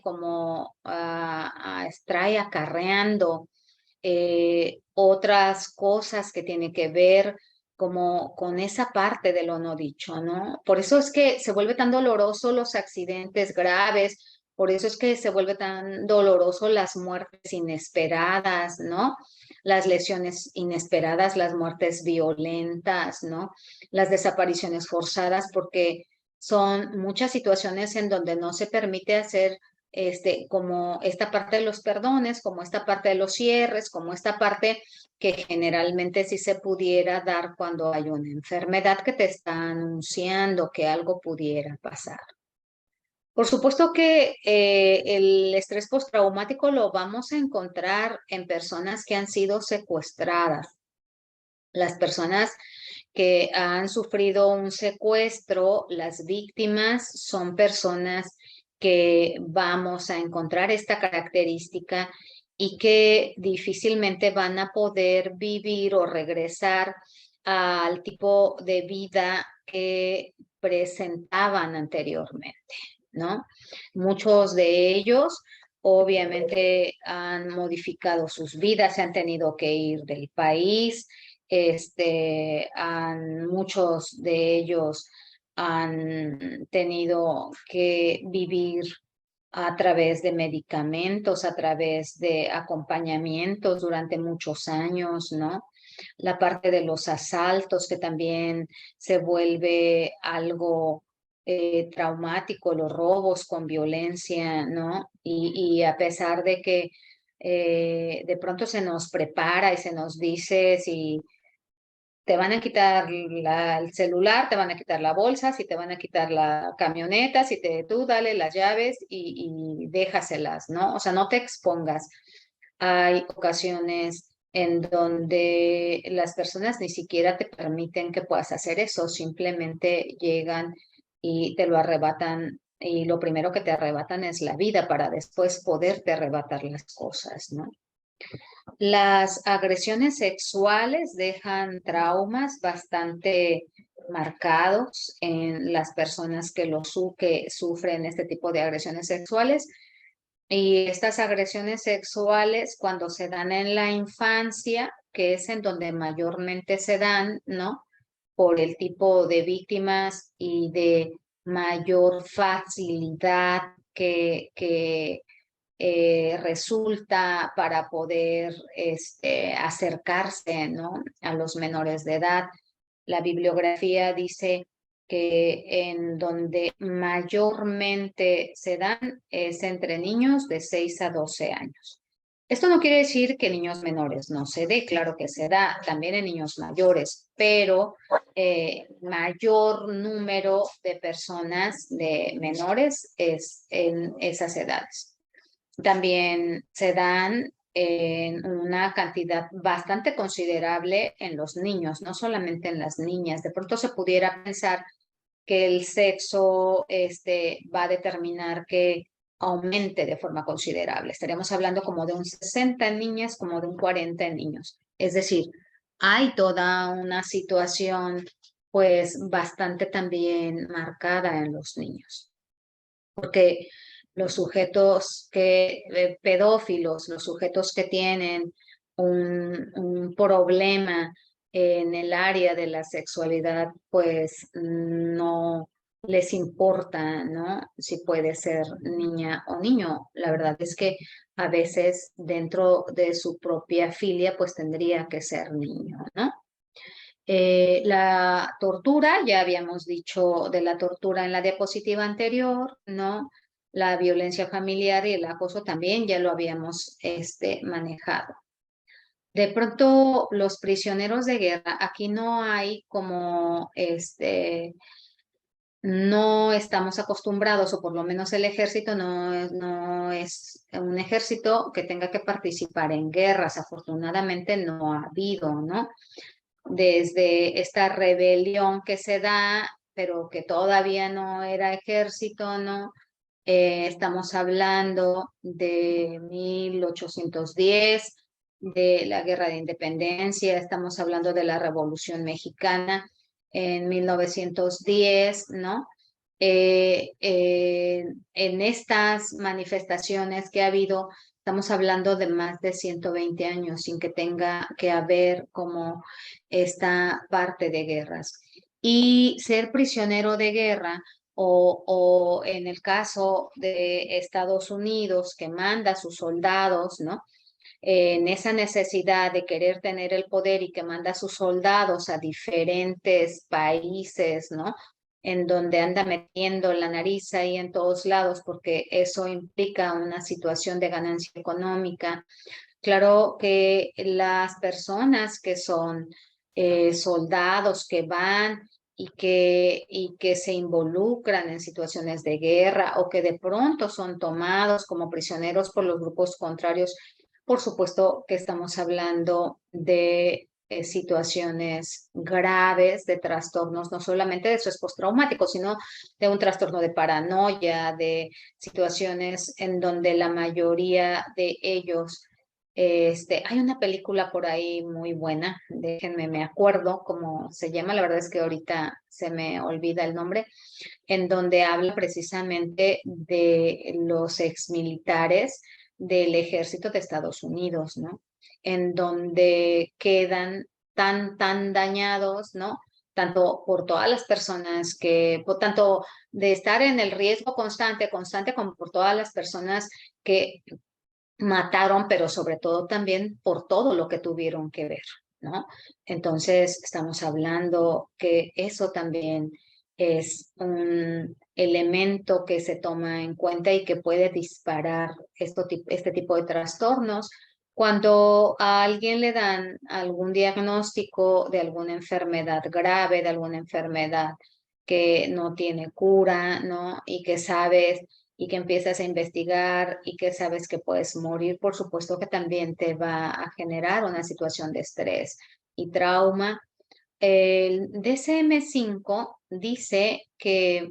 como trae acarreando otras cosas que tienen que ver como con esa parte de lo no dicho, ¿no? Por eso es que se vuelve tan doloroso los accidentes graves, por eso es que se vuelve tan doloroso las muertes inesperadas, ¿no? Las lesiones inesperadas, las muertes violentas, ¿no? Las desapariciones forzadas, porque son muchas situaciones en donde no se permite hacer como esta parte de los perdones, como esta parte de los cierres, como esta parte que generalmente sí se pudiera dar cuando hay una enfermedad que te está anunciando que algo pudiera pasar. Por supuesto que el estrés postraumático lo vamos a encontrar en personas que han sido secuestradas. Las personas que han sufrido un secuestro, las víctimas son personas que vamos a encontrar esta característica y que difícilmente van a poder vivir o regresar al tipo de vida que presentaban anteriormente, ¿no? Muchos de ellos obviamente han modificado sus vidas, se han tenido que ir del país, muchos de ellos han tenido que vivir a través de medicamentos, a través de acompañamientos durante muchos años, ¿no? La parte de los asaltos que también se vuelve algo traumático, los robos con violencia, ¿no? Y a pesar de que de pronto se nos prepara y se nos dice si te van a quitar el celular, te van a quitar la bolsa, si te van a quitar la camioneta, tú dale las llaves y déjaselas, ¿no? O sea, no te expongas. Hay ocasiones en donde las personas ni siquiera te permiten que puedas hacer eso, simplemente llegan y te lo arrebatan y lo primero que te arrebatan es la vida para después poderte arrebatar las cosas, ¿no? Las agresiones sexuales dejan traumas bastante marcados en las personas que sufren este tipo de agresiones sexuales. Y estas agresiones sexuales, cuando se dan en la infancia, que es en donde mayormente se dan, ¿no? Por el tipo de víctimas y de mayor facilidad que resulta para poder acercarse, ¿no? A los menores de edad. La bibliografía dice que en donde mayormente se dan es entre niños de 6 a 12 años. Esto no quiere decir que niños menores no se dé, claro que se da también en niños mayores, pero mayor número de personas de menores es en esas edades. También se dan en una cantidad bastante considerable en los niños, no solamente en las niñas. De pronto se pudiera pensar que el sexo va a determinar que aumente de forma considerable. Estaríamos hablando como de un 60 en niñas, como de un 40 en niños. Es decir, hay toda una situación pues bastante también marcada en los niños, porque los sujetos pedófilos, los sujetos que tienen un problema en el área de la sexualidad, pues no les importa, ¿no? Si puede ser niña o niño. La verdad es que a veces dentro de su propia filia, pues tendría que ser niño, ¿no? La tortura, ya habíamos dicho de la tortura en la diapositiva anterior, ¿no? La violencia familiar y el acoso también ya lo habíamos manejado. De pronto, los prisioneros de guerra, aquí no hay como no estamos acostumbrados, o por lo menos el ejército no es un ejército que tenga que participar en guerras. Afortunadamente no ha habido, ¿no? Desde esta rebelión que se da, pero que todavía no era ejército, ¿no? Estamos hablando de 1810, de la Guerra de Independencia, estamos hablando de la Revolución Mexicana en 1910, ¿no? En estas manifestaciones que ha habido, estamos hablando de más de 120 años sin que tenga que haber como esta parte de guerras. Y ser prisionero de guerra o en el caso de Estados Unidos que manda a sus soldados, ¿no? En esa necesidad de querer tener el poder y que manda a sus soldados a diferentes países, ¿no? En donde anda metiendo la nariz ahí en todos lados, porque eso implica una situación de ganancia económica. Claro que las personas que son soldados que van y que se involucran en situaciones de guerra o que de pronto son tomados como prisioneros por los grupos contrarios, por supuesto que estamos hablando de situaciones graves, de trastornos, no solamente de estrés postraumático, sino de un trastorno de paranoia, de situaciones en donde la mayoría de ellos hay una película por ahí muy buena, déjenme, me acuerdo cómo se llama, la verdad es que ahorita se me olvida el nombre, en donde habla precisamente de los exmilitares del ejército de Estados Unidos, ¿no? En donde quedan tan dañados, ¿no? Tanto por todas las personas tanto de estar en el riesgo constante, como por todas las personas que mataron, pero sobre todo también por todo lo que tuvieron que ver, ¿no? Entonces, estamos hablando que eso también es un elemento que se toma en cuenta y que puede disparar este tipo de trastornos. Cuando a alguien le dan algún diagnóstico de alguna enfermedad grave, de alguna enfermedad que no tiene cura, ¿no? Y que sabes y que empiezas a investigar y que sabes que puedes morir, por supuesto que también te va a generar una situación de estrés y trauma. El DSM-5 dice que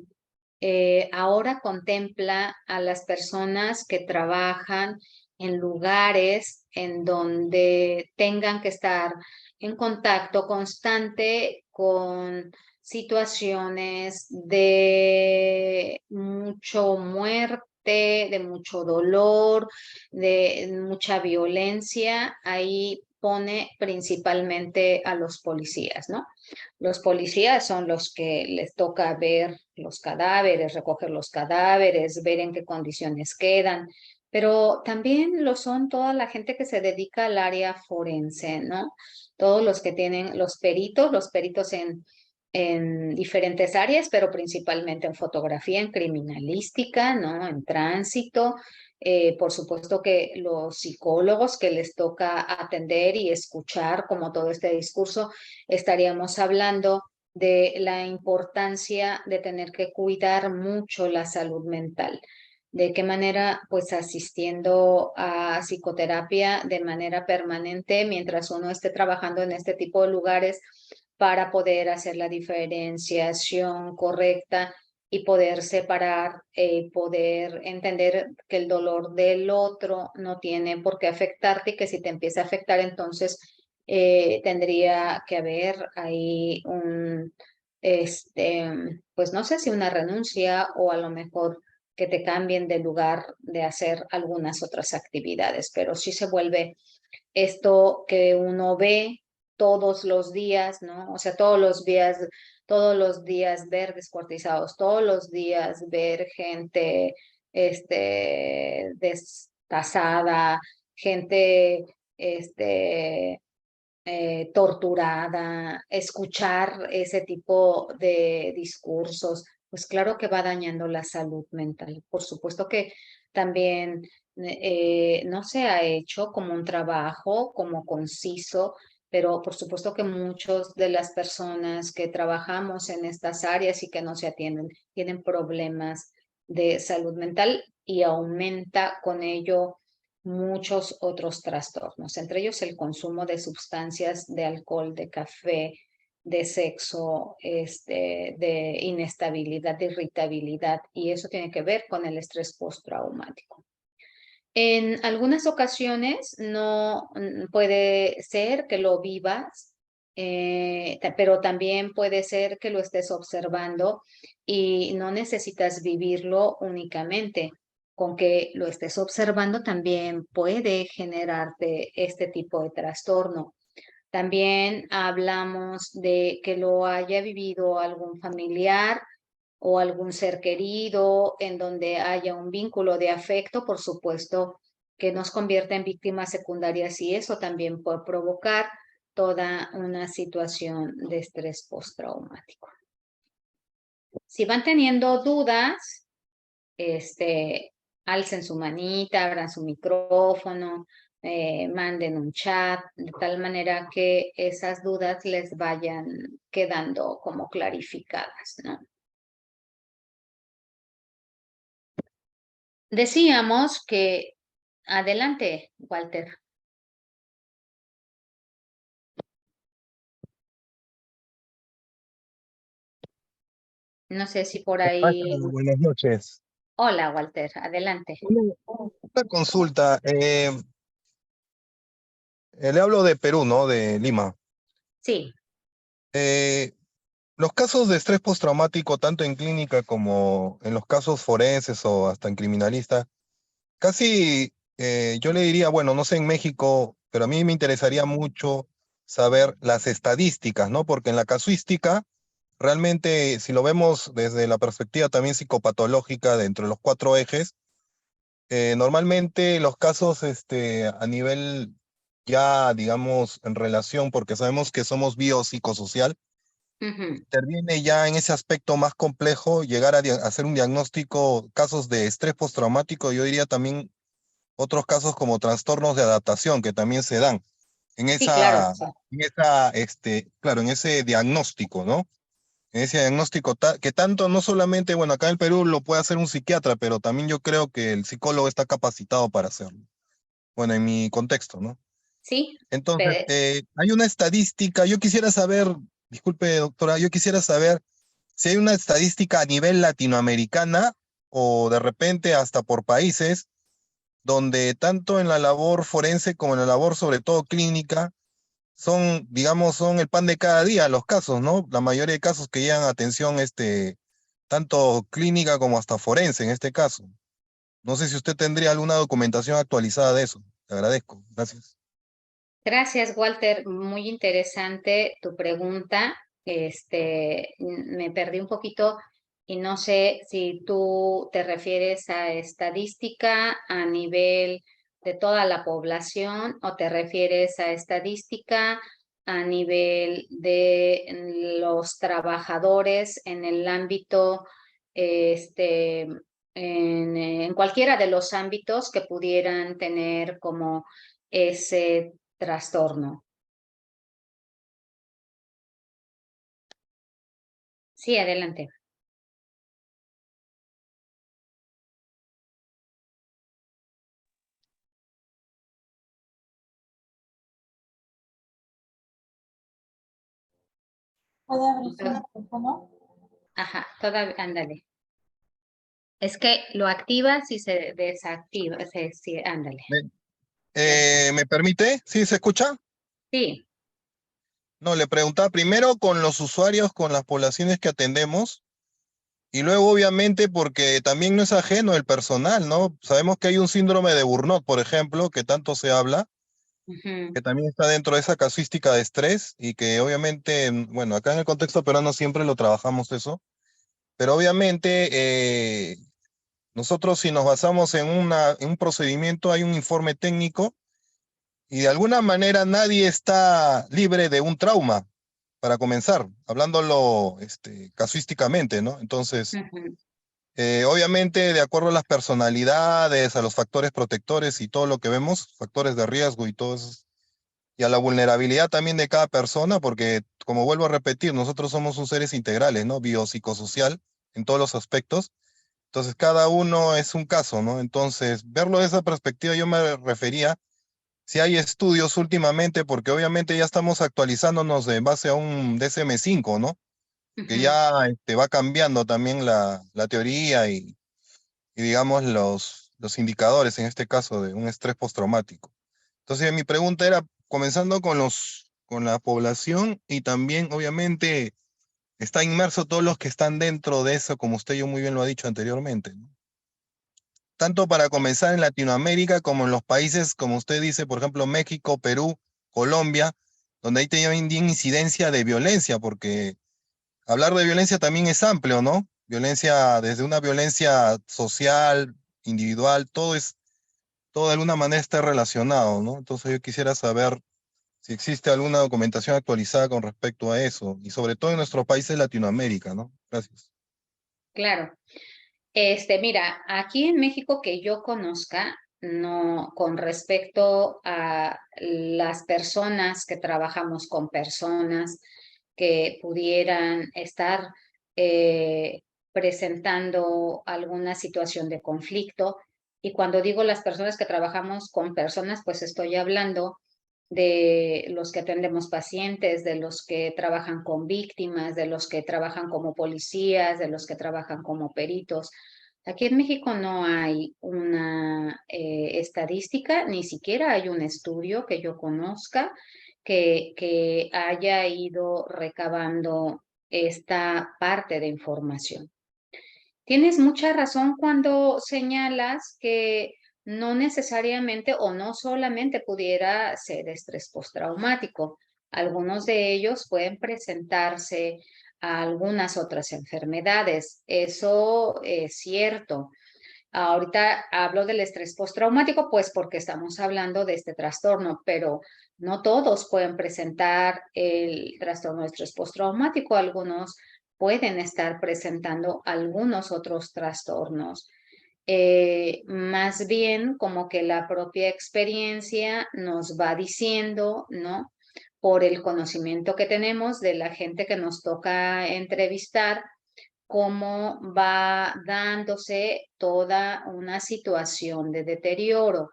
ahora contempla a las personas que trabajan en lugares en donde tengan que estar en contacto constante con situaciones de mucho muerte, de mucho dolor, de mucha violencia. Ahí pone principalmente a los policías, ¿no? Los policías son los que les toca ver los cadáveres, recoger los cadáveres, ver en qué condiciones quedan, pero también lo son toda la gente que se dedica al área forense, ¿no? Todos los que tienen los peritos en diferentes áreas, pero principalmente en fotografía, en criminalística, ¿no? En tránsito. Por supuesto que los psicólogos que les toca atender y escuchar como todo este discurso, estaríamos hablando de la importancia de tener que cuidar mucho la salud mental. ¿De qué manera? Pues asistiendo a psicoterapia de manera permanente mientras uno esté trabajando en este tipo de lugares para poder hacer la diferenciación correcta y poder separar, poder entender que el dolor del otro no tiene por qué afectarte y que si te empieza a afectar, entonces tendría que haber ahí este, pues no sé si una renuncia o a lo mejor que te cambien de lugar de hacer algunas otras actividades, pero sí se vuelve esto que uno ve todos los días, ¿no? O sea, todos los días ver descuartizados, todos los días ver gente, destazada, gente, torturada, escuchar ese tipo de discursos, pues claro que va dañando la salud mental. Por supuesto que también no se ha hecho como un trabajo, como conciso, pero por supuesto que muchas de las personas que trabajamos en estas áreas y que no se atienden tienen problemas de salud mental y aumenta con ello muchos otros trastornos, entre ellos el consumo de sustancias de alcohol, de café, de sexo, de inestabilidad, de irritabilidad, y eso tiene que ver con el estrés postraumático. En algunas ocasiones no puede ser que lo vivas pero también puede ser que lo estés observando y no necesitas vivirlo únicamente. Con que lo estés observando también puede generarte este tipo de trastorno. También hablamos de que lo haya vivido algún familiar o algún ser querido en donde haya un vínculo de afecto, por supuesto, que nos convierta en víctimas secundarias y eso también puede provocar toda una situación de estrés postraumático. Si van teniendo dudas, alcen su manita, abran su micrófono, manden un chat, de tal manera que esas dudas les vayan quedando como clarificadas, ¿no? Decíamos que, adelante, Walter. No sé si por ahí. Buenas noches. Hola, Walter, adelante. Una consulta. Le hablo de Perú, ¿no? De Lima. Sí. Eh, los casos de estrés postraumático, tanto en clínica como en los casos forenses o hasta en criminalista, casi yo le diría, bueno, no sé en México, pero a mí me interesaría mucho saber las estadísticas, ¿no? Porque en la casuística, realmente, si lo vemos desde la perspectiva también psicopatológica de entre los cuatro ejes, normalmente los casos a nivel ya, digamos, en relación, porque sabemos que somos biopsicosocial, Ujú. interviene ya en ese aspecto más complejo, llegar a hacer un diagnóstico, casos de estrés postraumático, yo diría también otros casos como trastornos de adaptación que también se dan en Sí, claro. claro, en ese diagnóstico, ¿no? En ese diagnóstico que tanto no solamente, bueno, acá en el Perú lo puede hacer un psiquiatra, pero también yo creo que el psicólogo está capacitado para hacerlo. Bueno, en mi contexto, ¿no? Sí, Entonces, pero hay una estadística, yo quisiera saber, disculpe doctora, yo quisiera saber si hay una estadística a nivel latinoamericana o de repente hasta por países, donde tanto en la labor forense como en la labor sobre todo clínica, son, digamos, son el pan de cada día los casos, ¿no? La mayoría de casos que llegan a atención, tanto clínica como hasta forense en este caso. No sé si usted tendría alguna documentación actualizada de eso. Te agradezco. Gracias. gracias, Walter. Muy interesante tu pregunta. Me perdí un poquito y no sé si tú te refieres a estadística a nivel de toda la población o te refieres a estadística a nivel de los trabajadores en el ámbito, en cualquiera de los ámbitos que pudieran tener como ese trastorno. Sí, adelante. ¿Puede abrir su Entonces, micrófono? ajá, todavía, ándale. Es que lo activas y se desactiva. Sí, ándale. ¿Me, Ya está. ¿me permite? ¿Sí se escucha? Sí, No, le preguntaba primero con los usuarios, con las poblaciones que atendemos, y luego obviamente porque también no es ajeno el personal, ¿no? Sabemos que hay un síndrome de Burnout, por ejemplo, que tanto se habla, ujú, que también está dentro de esa casuística de estrés y que obviamente, bueno, acá en el contexto peruano siempre lo trabajamos eso, pero obviamente nosotros si nos basamos en un procedimiento, hay un informe técnico y de alguna manera nadie está libre de un trauma, para comenzar, hablándolo casuísticamente, ¿no? Entonces, ujú. obviamente, de acuerdo a las personalidades, a los factores protectores y todo lo que vemos, factores de riesgo y todo eso, y a la vulnerabilidad también de cada persona, porque, como vuelvo a repetir, nosotros somos un seres integrales, ¿no? Biopsicosocial en todos los aspectos. Entonces, cada uno es un caso, ¿no? Entonces, verlo de esa perspectiva, yo me refería si hay estudios últimamente, porque obviamente ya estamos actualizándonos en base a un DSM-5, ¿no? Que Ujú. ya va cambiando también la teoría y digamos los indicadores, en este caso, de un estrés postraumático. Entonces, mi pregunta era, comenzando con con la población y también, obviamente, está inmerso todos los que están dentro de eso, como usted yo muy bien lo ha dicho anteriormente, ¿no? Tanto para comenzar en Latinoamérica como en los países, como usted dice, por ejemplo, México, Perú, Colombia, donde hay también incidencia de violencia, porque hablar de violencia también es amplio, ¿no? Violencia, desde una violencia social, individual, todo de alguna manera está relacionado, ¿no? Entonces yo quisiera saber si existe alguna documentación actualizada con respecto a eso, y sobre todo en nuestros países de Latinoamérica, ¿no? Gracias. Claro. Mira, aquí en México que yo conozca, no, con respecto a las personas que trabajamos con personas que pudieran estar eh, presentando alguna situación de conflicto. Y cuando digo las personas que trabajamos con personas, pues estoy hablando de los que atendemos pacientes, de los que trabajan con víctimas, de los que trabajan como policías, de los que trabajan como peritos. Aquí en México no hay una estadística, ni siquiera hay un estudio que yo conozca que haya ido recabando esta parte de información. Tienes mucha razón cuando señalas que no necesariamente o no solamente pudiera ser estrés postraumático. Algunos de ellos pueden presentarse a algunas otras enfermedades. Eso es cierto. Ahorita hablo del estrés postraumático, pues porque estamos hablando de este trastorno, pero no todos pueden presentar el trastorno de estrés postraumático. Algunos pueden estar presentando algunos otros trastornos. Más bien como que la propia experiencia nos va diciendo, ¿no? Por el conocimiento que tenemos de la gente que nos toca entrevistar, cómo va dándose toda una situación de deterioro.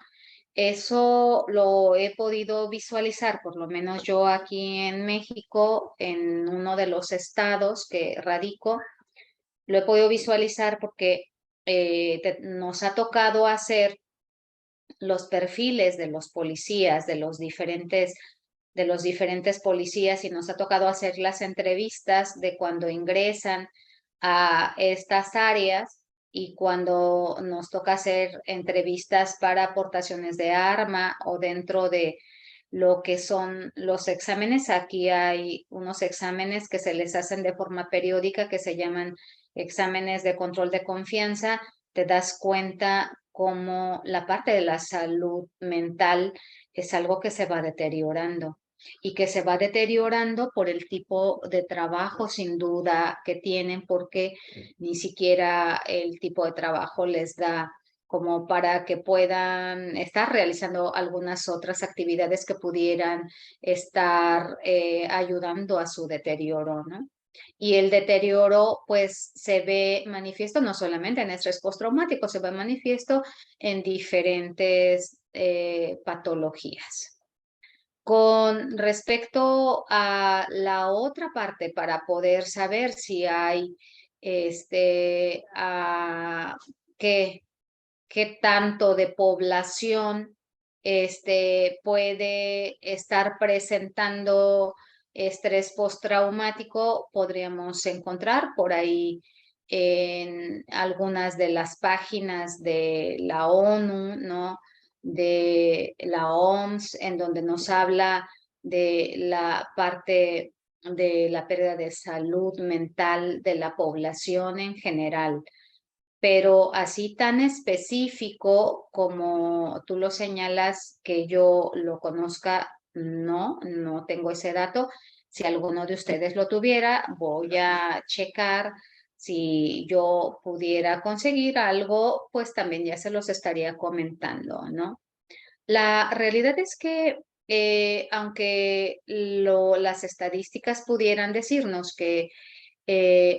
Eso lo he podido visualizar, por lo menos yo aquí en México, en uno de los estados que radico, lo he podido visualizar porque nos ha tocado hacer los perfiles de los policías, de los diferentes policías, y nos ha tocado hacer las entrevistas de cuando ingresan a estas áreas y cuando nos toca hacer entrevistas para aportaciones de arma o dentro de lo que son los exámenes. Aquí hay unos exámenes que se les hacen de forma periódica que se llaman exámenes de control de confianza. Te das cuenta cómo la parte de la salud mental es algo que se va deteriorando y que se va deteriorando por el tipo de trabajo sin duda que tienen, porque ni siquiera el tipo de trabajo les da como para que puedan estar realizando algunas otras actividades que pudieran estar ayudando a su deterioro, ¿no? Y el deterioro, pues, se ve manifiesto no solamente en estrés postraumático, se ve manifiesto en diferentes patologías. Con respecto a la otra parte, para poder saber si hay, qué, qué tanto de población puede estar presentando estrés postraumático, podríamos encontrar por ahí en algunas de las páginas de la ONU, ¿no? De la OMS, en donde nos habla de la parte de la pérdida de salud mental de la población en general. Pero así tan específico como tú lo señalas, que yo lo conozca, no, no tengo ese dato. Si alguno de ustedes lo tuviera, voy a checar. Si yo pudiera conseguir algo, pues también ya se los estaría comentando, ¿no? La realidad es que aunque las estadísticas pudieran decirnos que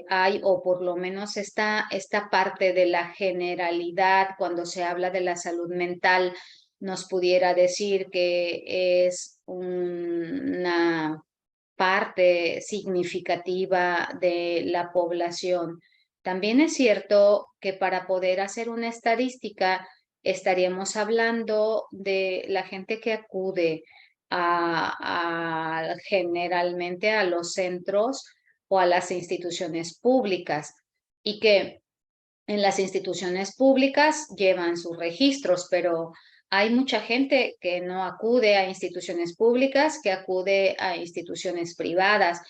hay, o por lo menos esta parte de la generalidad, cuando se habla de la salud mental, nos pudiera decir que es una parte significativa de la población. También es cierto que para poder hacer una estadística estaríamos hablando de la gente que acude generalmente a los centros o a las instituciones públicas, y que en las instituciones públicas llevan sus registros, pero hay mucha gente que no acude a instituciones públicas, que acude a instituciones privadas.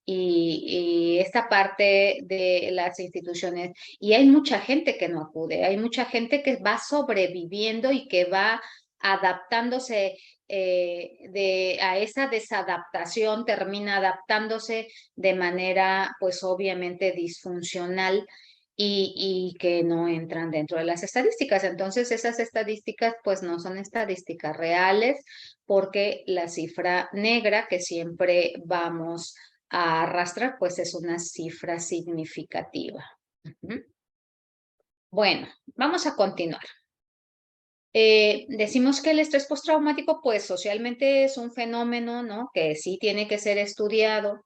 Y esta parte de las instituciones, y hay mucha gente que no acude, hay mucha gente que va sobreviviendo y que va adaptándose a esa desadaptación, termina adaptándose de manera pues obviamente disfuncional, y que no entran dentro de las estadísticas. Entonces, esas estadísticas pues no son estadísticas reales, porque la cifra negra que siempre vamos a arrastrar pues es una cifra significativa. Bueno, vamos a continuar. Decimos que el estrés postraumático pues socialmente es un fenómeno, ¿no?, que sí tiene que ser estudiado.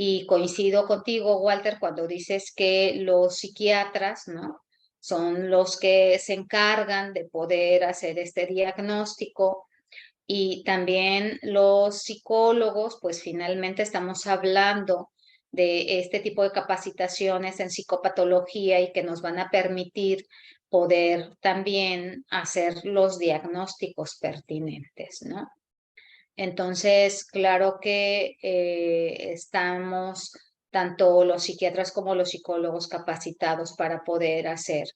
Y coincido contigo, Walter, cuando dices que los psiquiatras, ¿no?, son los que se encargan de poder hacer este diagnóstico, y también los psicólogos, pues finalmente estamos hablando de este tipo de capacitaciones en psicopatología y que nos van a permitir poder también hacer los diagnósticos pertinentes, ¿no? Entonces, claro que estamos tanto los psiquiatras como los psicólogos capacitados para poder hacer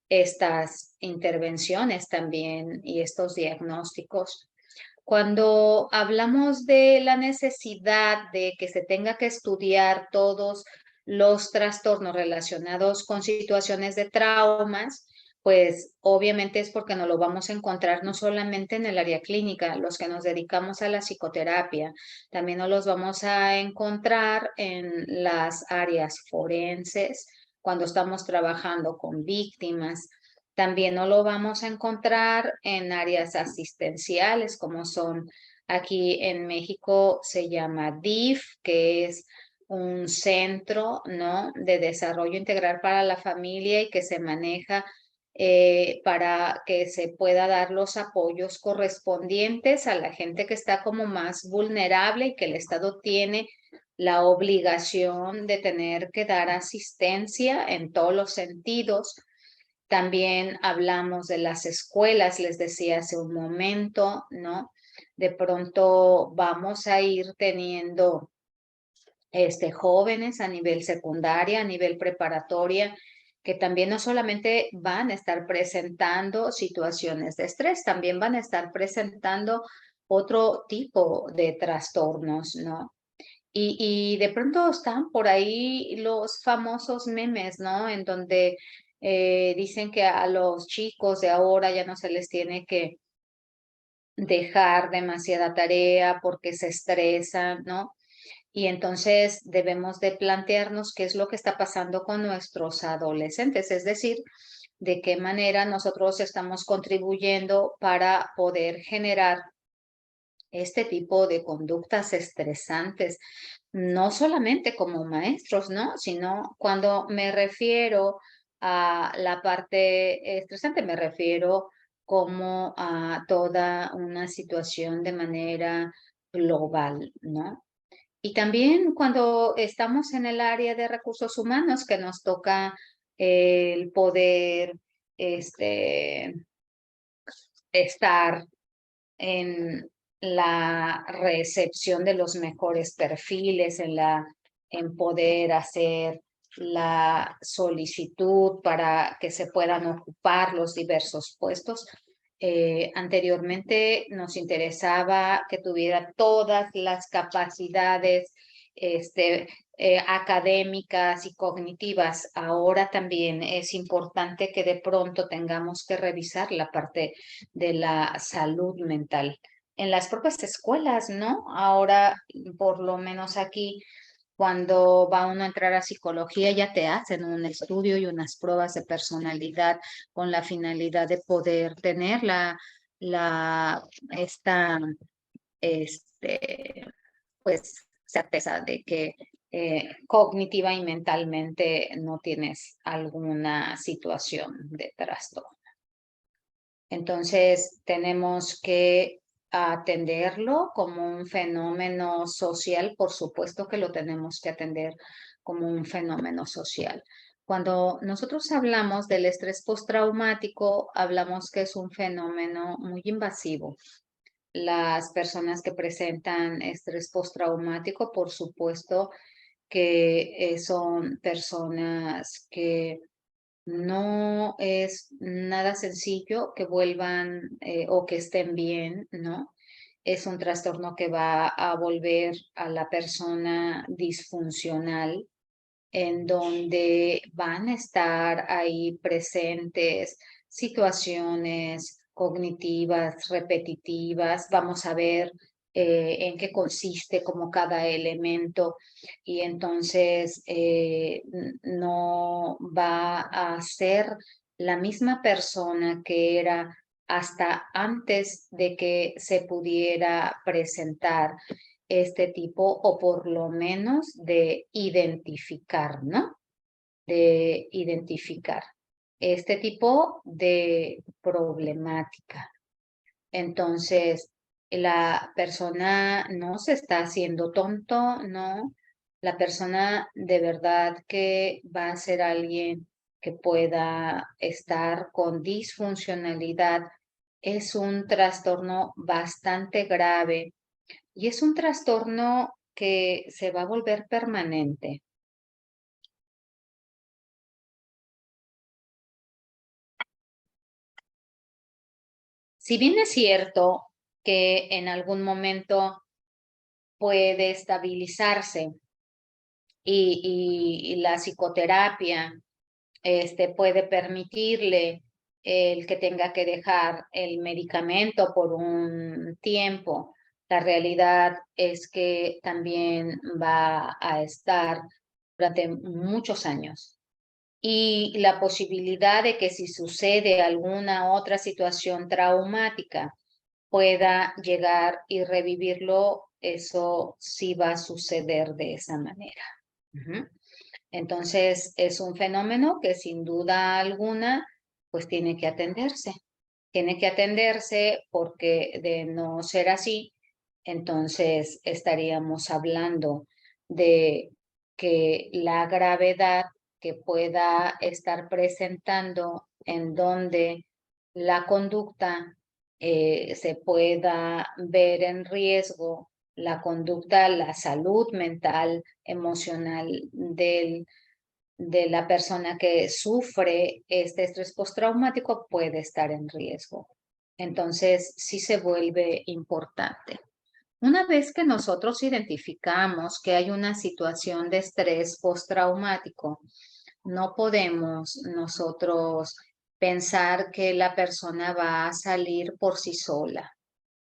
estas intervenciones también y estos diagnósticos. Cuando hablamos de la necesidad de que se tenga que estudiar todos los trastornos relacionados con situaciones de traumas, pues obviamente es porque no lo vamos a encontrar no solamente en el área clínica, los que nos dedicamos a la psicoterapia, también nos los vamos a encontrar en las áreas forenses, cuando estamos trabajando con víctimas. También no lo vamos a encontrar en áreas asistenciales, como son aquí en México se llama DIF, que es un centro, ¿no?, de desarrollo integral para la familia, y que se maneja para que se pueda dar los apoyos correspondientes a la gente que está como más vulnerable y que el Estado tiene la obligación de tener que dar asistencia en todos los sentidos. También hablamos de las escuelas, les decía hace un momento, ¿no? De pronto vamos a ir teniendo jóvenes a nivel secundaria, a nivel preparatoria, que también no solamente van a estar presentando situaciones de estrés, también van a estar presentando otro tipo de trastornos, ¿no? Y de pronto están por ahí los famosos memes, ¿no?, en donde dicen que a los chicos de ahora ya no se les tiene que dejar demasiada tarea porque se estresan, ¿no? Y entonces debemos de plantearnos qué es lo que está pasando con nuestros adolescentes, es decir, de qué manera nosotros estamos contribuyendo para poder generar este tipo de conductas estresantes, no solamente como maestros, ¿no?, sino cuando me refiero a la parte estresante, me refiero como a toda una situación de manera global, ¿no? Y también cuando estamos en el área de recursos humanos, que nos toca el poder estar en la recepción de los mejores perfiles, en poder hacer la solicitud para que se puedan ocupar los diversos puestos. Anteriormente nos interesaba que tuviera todas las capacidades académicas y cognitivas. Ahora también es importante que de pronto tengamos que revisar la parte de la salud mental en las propias escuelas, ¿no? Ahora, por lo menos aquí, cuando va uno a entrar a psicología, ya te hacen un estudio y unas pruebas de personalidad con la finalidad de poder tener esta, pues, certeza de que cognitiva y mentalmente no tienes alguna situación de trastorno. Entonces, tenemos que atenderlo como un fenómeno social, por supuesto que lo tenemos que atender como un fenómeno social. Cuando nosotros hablamos del estrés postraumático, hablamos que es un fenómeno muy invasivo. Las personas que presentan estrés postraumático, por supuesto que son personas que no es nada sencillo que vuelvan o que estén bien, ¿no? Es un trastorno que va a volver a la persona disfuncional, en donde van a estar ahí presentes situaciones cognitivas, repetitivas. Vamos a ver en qué consiste como cada elemento y entonces no va a ser la misma persona que era hasta antes de que se pudiera presentar este tipo, o por lo menos de identificar, ¿no? De identificar este tipo de problemática. Entonces, la persona no se está haciendo tonto, ¿no? La persona de verdad que va a ser alguien que pueda estar con disfuncionalidad. Es un trastorno bastante grave y es un trastorno que se va a volver permanente. Si bien es cierto que en algún momento puede estabilizarse y la psicoterapia puede permitirle el que tenga que dejar el medicamento por un tiempo, la realidad es que también va a estar durante muchos años. Y la posibilidad de que si sucede alguna otra situación traumática pueda llegar y revivirlo, eso sí va a suceder de esa manera. Entonces, es un fenómeno que sin duda alguna, pues tiene que atenderse. Tiene que atenderse porque de no ser así, entonces estaríamos hablando de que la gravedad que pueda estar presentando en donde la conducta se pueda ver en riesgo, la conducta, la salud mental, emocional de la persona que sufre este estrés postraumático puede estar en riesgo. Entonces, sí se vuelve importante. Una vez que nosotros identificamos que hay una situación de estrés postraumático, no podemos nosotros pensar que la persona va a salir por sí sola.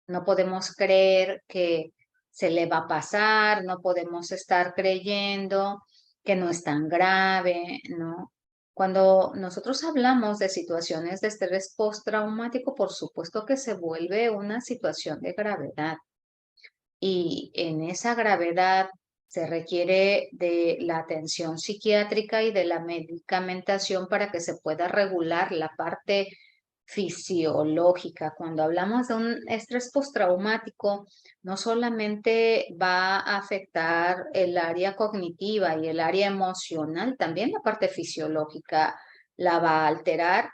No podemos creer que se le va a pasar, no podemos estar creyendo que no es tan grave, ¿no? Cuando nosotros hablamos de situaciones de estrés postraumático, por supuesto que se vuelve una situación de gravedad. Y en esa gravedad se requiere de la atención psiquiátrica y de la medicamentación para que se pueda regular la parte fisiológica. Cuando hablamos de un estrés postraumático, no solamente va a afectar el área cognitiva y el área emocional, también la parte fisiológica la va a alterar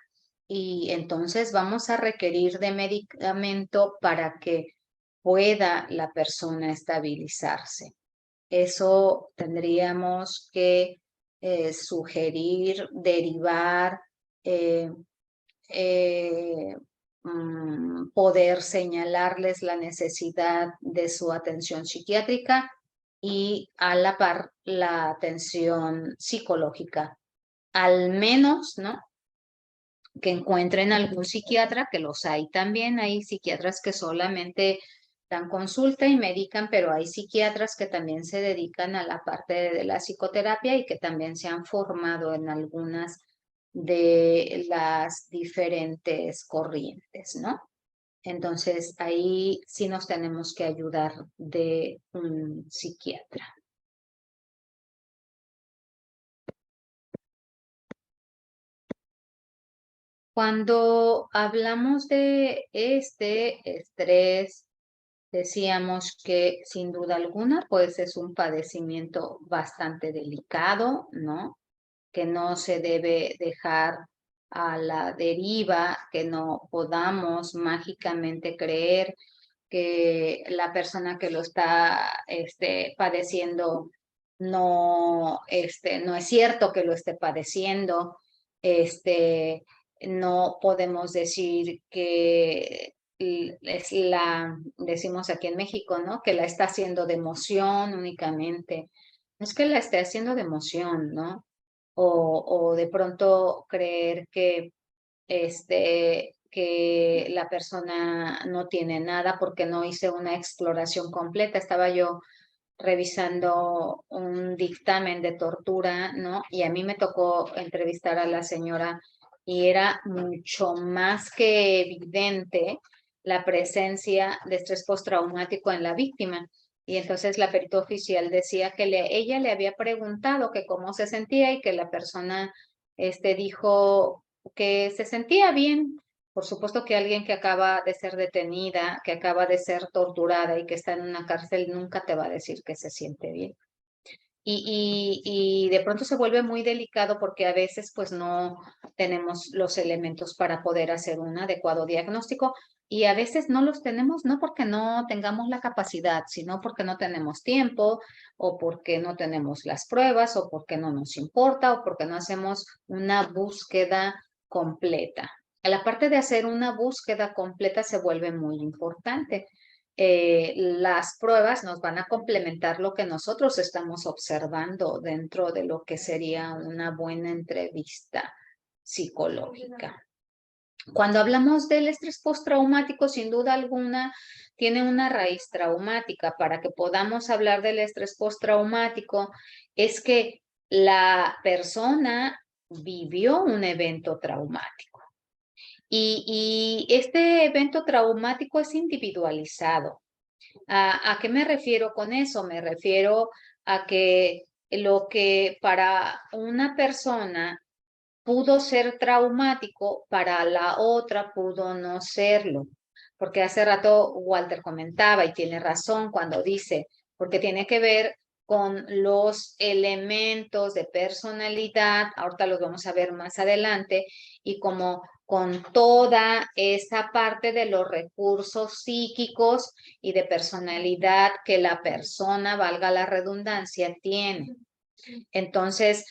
y entonces vamos a requerir de medicamento para que pueda la persona estabilizarse. Eso tendríamos que sugerir, derivar, eh, eh, poder señalarles la necesidad de su atención psiquiátrica y a la par la atención psicológica. Al menos, ¿no? Que encuentren algún psiquiatra, que los hay también, hay psiquiatras que solamente dan consulta y medican, pero hay psiquiatras que también se dedican a la parte de la psicoterapia y que también se han formado en algunas de las diferentes corrientes, ¿no? Entonces, ahí sí nos tenemos que ayudar de un psiquiatra. Cuando hablamos de este estrés Decíamos que sin duda alguna, pues es un padecimiento bastante delicado, ¿no? Que no se debe dejar a la deriva, que no podamos mágicamente creer que la persona que lo está padeciendo no es cierto que lo esté padeciendo. Este, no podemos decir que decimos aquí en México, ¿no? Que la está haciendo de emoción únicamente. No es que la esté haciendo de emoción, ¿no? O de pronto creer que la persona no tiene nada porque no hice una exploración completa. Estaba yo revisando un dictamen de tortura, ¿no? Y a mí me tocó entrevistar a la señora y era mucho más que evidente la presencia de estrés postraumático en la víctima. Y entonces la perito oficial decía que ella le había preguntado que cómo se sentía y que la persona dijo que se sentía bien. Por supuesto que alguien que acaba de ser detenida, que acaba de ser torturada y que está en una cárcel nunca te va a decir que se siente bien. Y de pronto se vuelve muy delicado porque a veces pues no tenemos los elementos para poder hacer un adecuado diagnóstico y a veces no los tenemos no porque no tengamos la capacidad, sino porque no tenemos tiempo o porque no tenemos las pruebas o porque no nos importa o porque no hacemos una búsqueda completa. La parte de hacer una búsqueda completa se vuelve muy importante. Las pruebas nos van a complementar lo que nosotros estamos observando dentro de lo que sería una buena entrevista psicológica. Cuando hablamos del estrés postraumático, sin duda alguna, tiene una raíz traumática. Para que podamos hablar del estrés postraumático, es que la persona vivió un evento traumático. Y este evento traumático es individualizado. ¿A qué me refiero con eso? Me refiero a que lo que para una persona pudo ser traumático, para la otra pudo no serlo. Porque hace rato Walter comentaba y tiene razón cuando dice, porque tiene que ver con los elementos de personalidad, ahorita los vamos a ver más adelante, y como con toda esa parte de los recursos psíquicos y de personalidad que la persona, valga la redundancia, tiene. Entonces,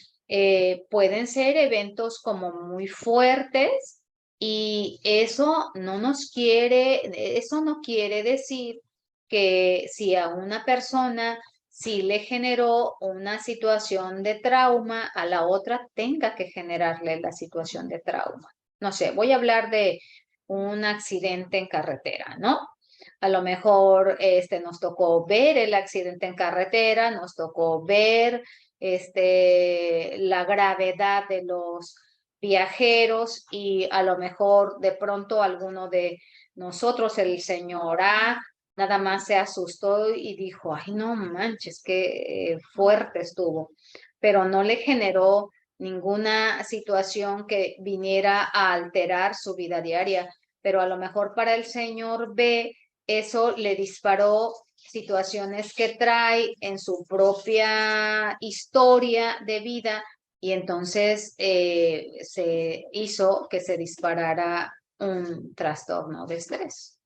pueden ser eventos como muy fuertes y eso no quiere decir que si a una persona sí le generó una situación de trauma, a la otra tenga que generarle la situación de trauma. No sé, voy a hablar de un accidente en carretera, ¿no? A lo mejor nos tocó ver el accidente en carretera, nos tocó ver la gravedad de los viajeros y a lo mejor de pronto alguno de nosotros, el señor A, nada más se asustó y dijo, ay, no manches, qué fuerte estuvo, pero no le generó ninguna situación que viniera a alterar su vida diaria, pero a lo mejor para el señor B eso le disparó situaciones que trae en su propia historia de vida y entonces se hizo que se disparara un trastorno de estrés.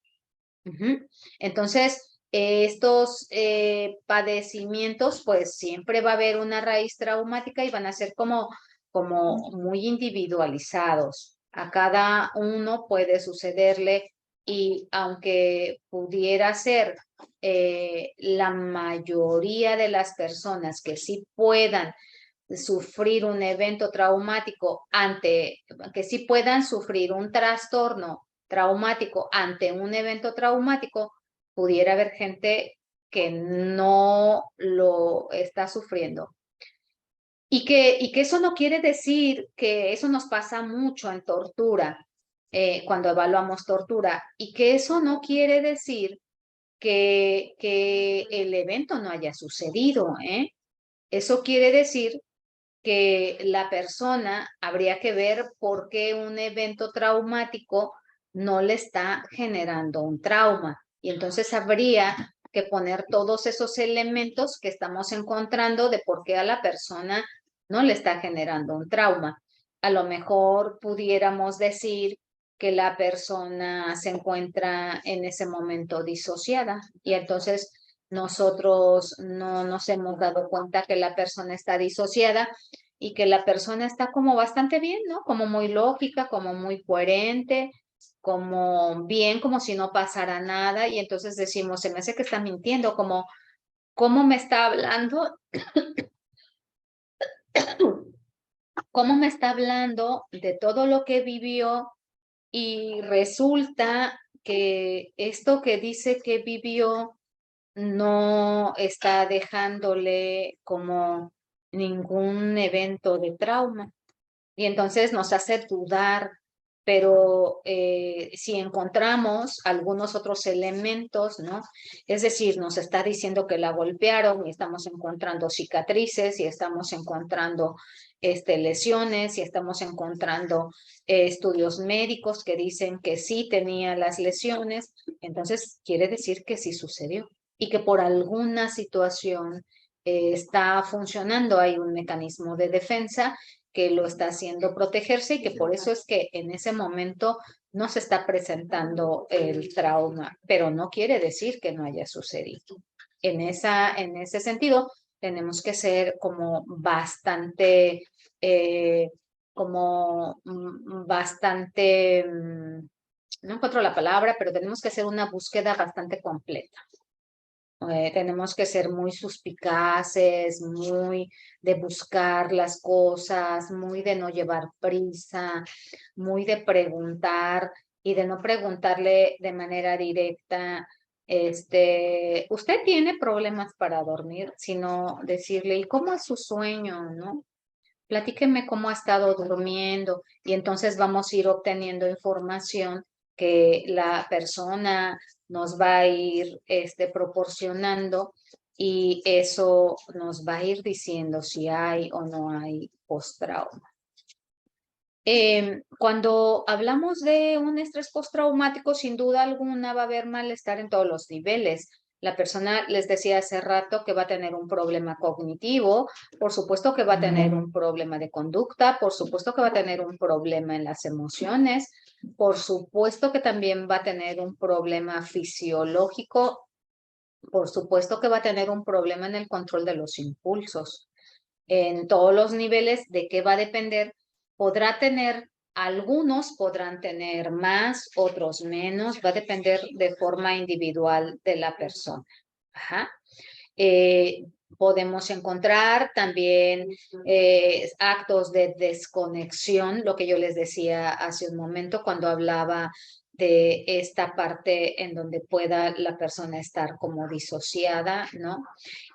Entonces, estos padecimientos, pues siempre va a haber una raíz traumática y van a ser como muy individualizados. A cada uno puede sucederle y aunque pudiera ser la mayoría de las personas que sí puedan sufrir un evento traumático que sí puedan sufrir un trastorno traumático ante un evento traumático, pudiera haber gente que no lo está sufriendo. Y que eso no quiere decir que eso nos pasa mucho en tortura, cuando evaluamos tortura, y que eso no quiere decir que el evento no haya sucedido, ¿eh? Eso quiere decir que la persona habría que ver por qué un evento traumático no le está generando un trauma. Y entonces habría que poner todos esos elementos que estamos encontrando de por qué a la persona no le está generando un trauma. A lo mejor pudiéramos decir que la persona se encuentra en ese momento disociada y entonces nosotros no nos hemos dado cuenta que la persona está disociada y que la persona está como bastante bien, ¿no? Como muy lógica, como muy coherente, como bien, como si no pasara nada y entonces decimos, se me hace que está mintiendo, como, ¿cómo me está hablando? ¿Cómo me está hablando de todo lo que vivió? Y resulta que esto que dice que vivió no está dejándole como ningún evento de trauma. Y entonces nos hace dudar, pero si encontramos algunos otros elementos, ¿no? Es decir, nos está diciendo que la golpearon y estamos encontrando cicatrices y estamos encontrando lesiones y estamos encontrando estudios médicos que dicen que sí tenía las lesiones, entonces quiere decir que sí sucedió y que por alguna situación está funcionando, hay un mecanismo de defensa que lo está haciendo protegerse y que por eso es que en ese momento no se está presentando el trauma, pero no quiere decir que no haya sucedido. En ese sentido, tenemos que ser como bastante, no encuentro la palabra, pero tenemos que hacer una búsqueda bastante completa. Tenemos que ser muy suspicaces, muy de buscar las cosas, muy de no llevar prisa, muy de preguntar y de no preguntarle de manera directa, usted tiene problemas para dormir, sino decirle, ¿y cómo es su sueño, no? Platíqueme cómo ha estado durmiendo y entonces vamos a ir obteniendo información que la persona nos va a ir proporcionando y eso nos va a ir diciendo si hay o no hay postrauma. Cuando hablamos de un estrés postraumático, sin duda alguna va a haber malestar en todos los niveles. La persona, les decía hace rato, que va a tener un problema cognitivo, por supuesto que va a tener un problema de conducta, por supuesto que va a tener un problema en las emociones, por supuesto que también va a tener un problema fisiológico, por supuesto que va a tener un problema en el control de los impulsos. En todos los niveles, ¿de qué va a depender? Podrá tener, algunos podrán tener más, otros menos, va a depender de forma individual de la persona. Ajá. Podemos encontrar también actos de desconexión, lo que yo les decía hace un momento cuando hablaba de esta parte en donde pueda la persona estar como disociada, ¿no?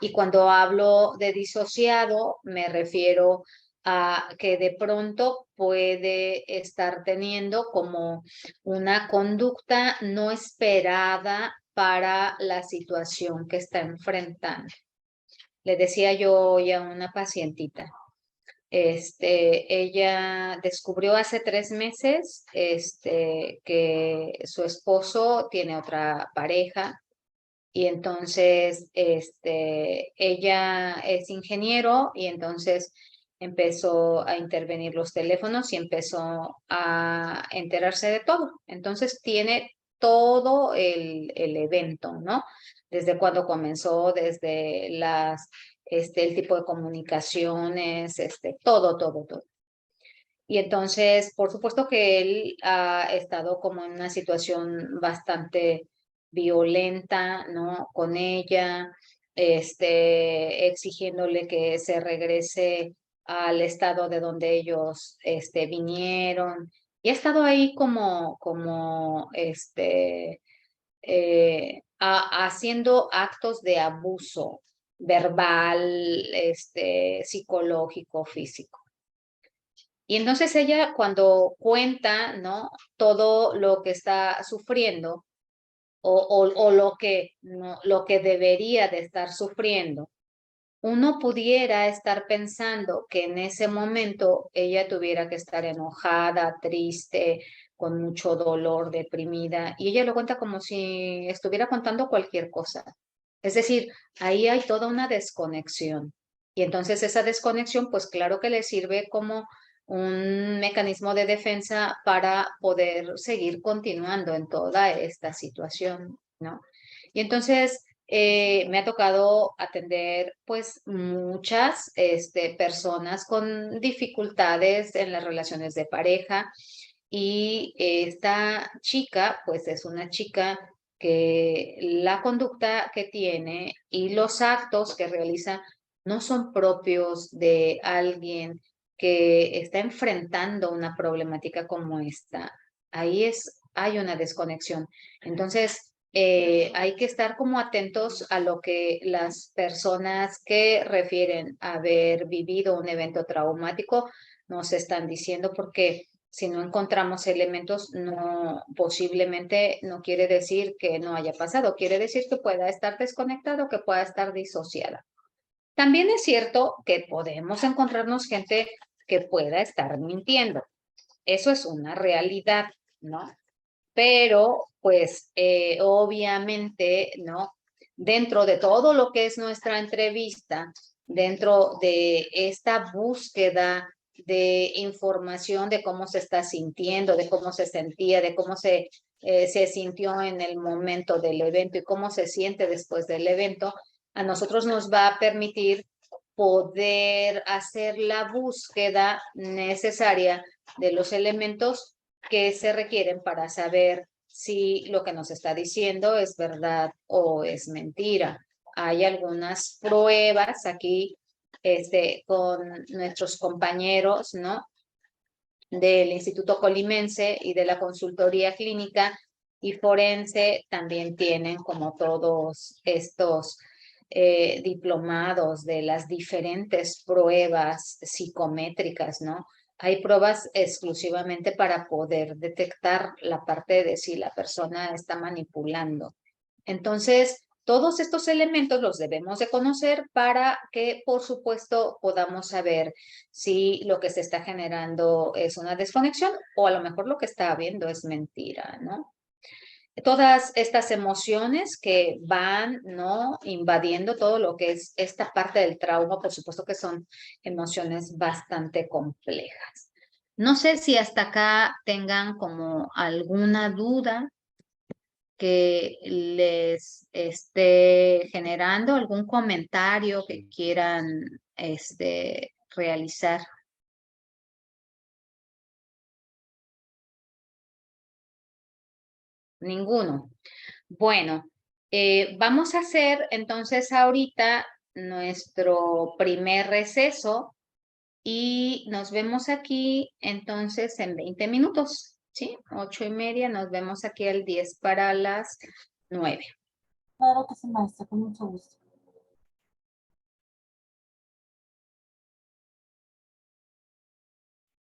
Y cuando hablo de disociado, me refiero a que de pronto puede estar teniendo como una conducta no esperada para la situación que está enfrentando. Le decía yo hoy a una pacientita, ella descubrió hace 3 meses que su esposo tiene otra pareja y entonces ella es ingeniero y entonces empezó a intervenir los teléfonos y empezó a enterarse de todo. Entonces tiene todo el evento, ¿no? Desde cuando comenzó, desde el tipo de comunicaciones, todo, todo, todo. Y entonces, por supuesto que él ha estado como en una situación bastante violenta, ¿no? Con ella, exigiéndole que se regrese al estado de donde ellos, vinieron. Y ha estado ahí haciendo actos de abuso verbal, psicológico, físico. Y entonces ella cuando cuenta, ¿no? Todo lo que está sufriendo o lo que debería de estar sufriendo, uno pudiera estar pensando que en ese momento ella tuviera que estar enojada, triste, con mucho dolor, deprimida, y ella lo cuenta como si estuviera contando cualquier cosa. Es decir, ahí hay toda una desconexión. Y entonces esa desconexión, pues claro que le sirve como un mecanismo de defensa para poder seguir continuando en toda esta situación, ¿no? Y entonces me ha tocado atender pues muchas personas con dificultades en las relaciones de pareja y esta chica pues es una chica que la conducta que tiene y los actos que realiza no son propios de alguien que está enfrentando una problemática como esta. Hay una desconexión. Entonces, hay que estar como atentos a lo que las personas que refieren haber vivido un evento traumático nos están diciendo, porque si no encontramos elementos, no, posiblemente no quiere decir que no haya pasado, quiere decir que pueda estar desconectado, que pueda estar disociada. También es cierto que podemos encontrarnos gente que pueda estar mintiendo. Eso es una realidad, ¿no? Pero, pues, obviamente, ¿no? Dentro de todo lo que es nuestra entrevista, dentro de esta búsqueda de información de cómo se está sintiendo, de cómo se sentía, de cómo se sintió en el momento del evento y cómo se siente después del evento, a nosotros nos va a permitir poder hacer la búsqueda necesaria de los elementos que se requieren para saber si lo que nos está diciendo es verdad o es mentira. Hay algunas pruebas aquí con nuestros compañeros, ¿no? Del Instituto Colimense y de la Consultoría Clínica y Forense también tienen como todos estos diplomados de las diferentes pruebas psicométricas, ¿no? Hay pruebas exclusivamente para poder detectar la parte de si la persona está manipulando. Entonces, todos estos elementos los debemos de conocer para que, por supuesto, podamos saber si lo que se está generando es una desconexión o a lo mejor lo que está habiendo es mentira, ¿no? Todas estas emociones que van, ¿no? Invadiendo todo lo que es esta parte del trauma, por supuesto que son emociones bastante complejas. No sé si hasta acá tengan como alguna duda que les esté generando, algún comentario que quieran realizar. Ninguno. Bueno, vamos a hacer entonces ahorita nuestro primer receso y nos vemos aquí entonces en 20 minutos, ¿sí? 8:30, nos vemos aquí al 10 para las 9. Claro que sí, maestra, con mucho gusto.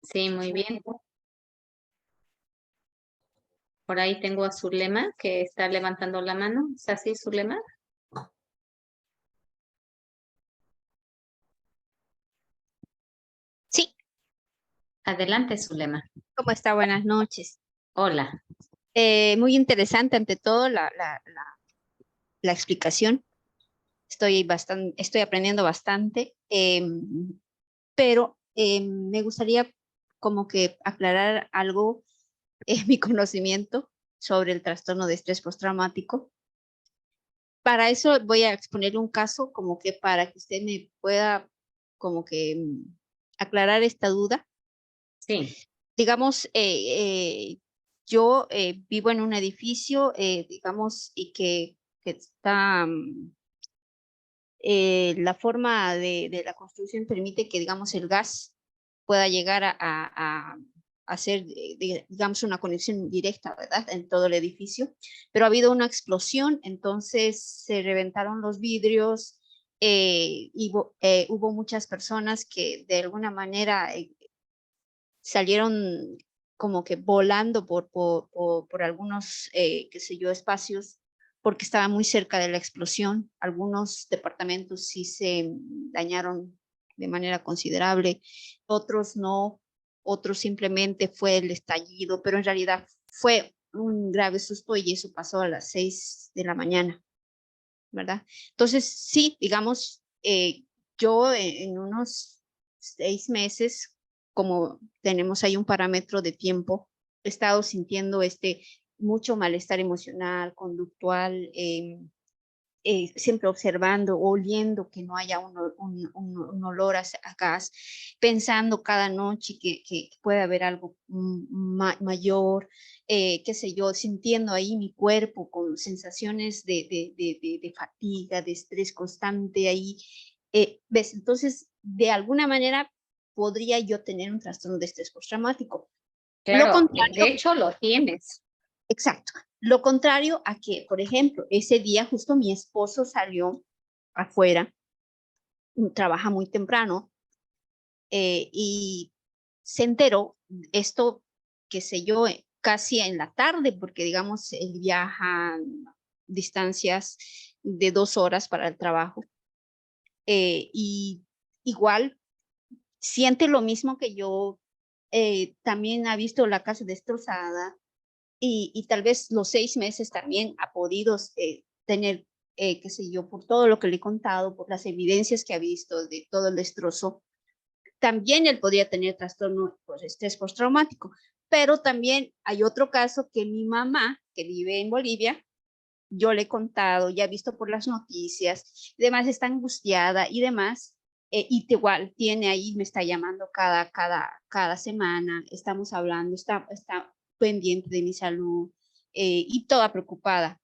Sí, muy bien. Por ahí tengo a Zulema que está levantando la mano. ¿Es así, Zulema? Sí, Adelante, Zulema. ¿cómo está? Buenas noches. Hola. Muy interesante ante todo la explicación. Estoy aprendiendo bastante, pero me gustaría como que aclarar algo en mi conocimiento sobre el trastorno de estrés postraumático. Para eso voy a exponer un caso como que para que usted me pueda como que aclarar esta duda. Sí. Digamos, yo vivo en un edificio, digamos, y que está, la forma de la construcción permite que, digamos, el gas pueda llegar a hacer, digamos, una conexión directa, ¿verdad?, en todo el edificio. Pero ha habido una explosión, entonces se reventaron los vidrios y hubo muchas personas que de alguna manera salieron como que volando por algunos, qué sé yo, espacios, porque estaba muy cerca de la explosión. Algunos departamentos sí se dañaron de manera considerable, otros no. otros simplemente fue el estallido, pero en realidad fue un grave susto y eso pasó a las 6 de la mañana, ¿verdad? Entonces, sí, digamos, yo en unos 6 meses, como tenemos ahí un parámetro de tiempo, he estado sintiendo mucho malestar emocional, conductual, siempre observando, oliendo que no haya un olor a gas, pensando cada noche que puede haber algo mayor, qué sé yo, sintiendo ahí mi cuerpo con sensaciones de fatiga, de estrés constante ahí. ¿Ves? Entonces, de alguna manera podría yo tener un trastorno de estrés postraumático. Lo Claro, contrario, de hecho lo tienes. exacto. Lo contrario a que, por ejemplo, ese día justo mi esposo salió afuera, trabaja muy temprano, y se enteró esto, qué sé yo, casi en la tarde, porque digamos, él viaja distancias de 2 horas para el trabajo, y igual siente lo mismo que yo, también ha visto la casa destrozada, y tal vez los 6 meses también ha podido tener, qué sé yo, por todo lo que le he contado, por las evidencias que ha visto de todo el destrozo, también él podría tener trastorno por estrés postraumático. Pero también hay otro caso que mi mamá, que vive en Bolivia, yo le he contado, ya he visto por las noticias, y demás, está angustiada y demás, y igual tiene ahí, me está llamando cada semana, estamos hablando, está pendiente de mi salud, y toda preocupada.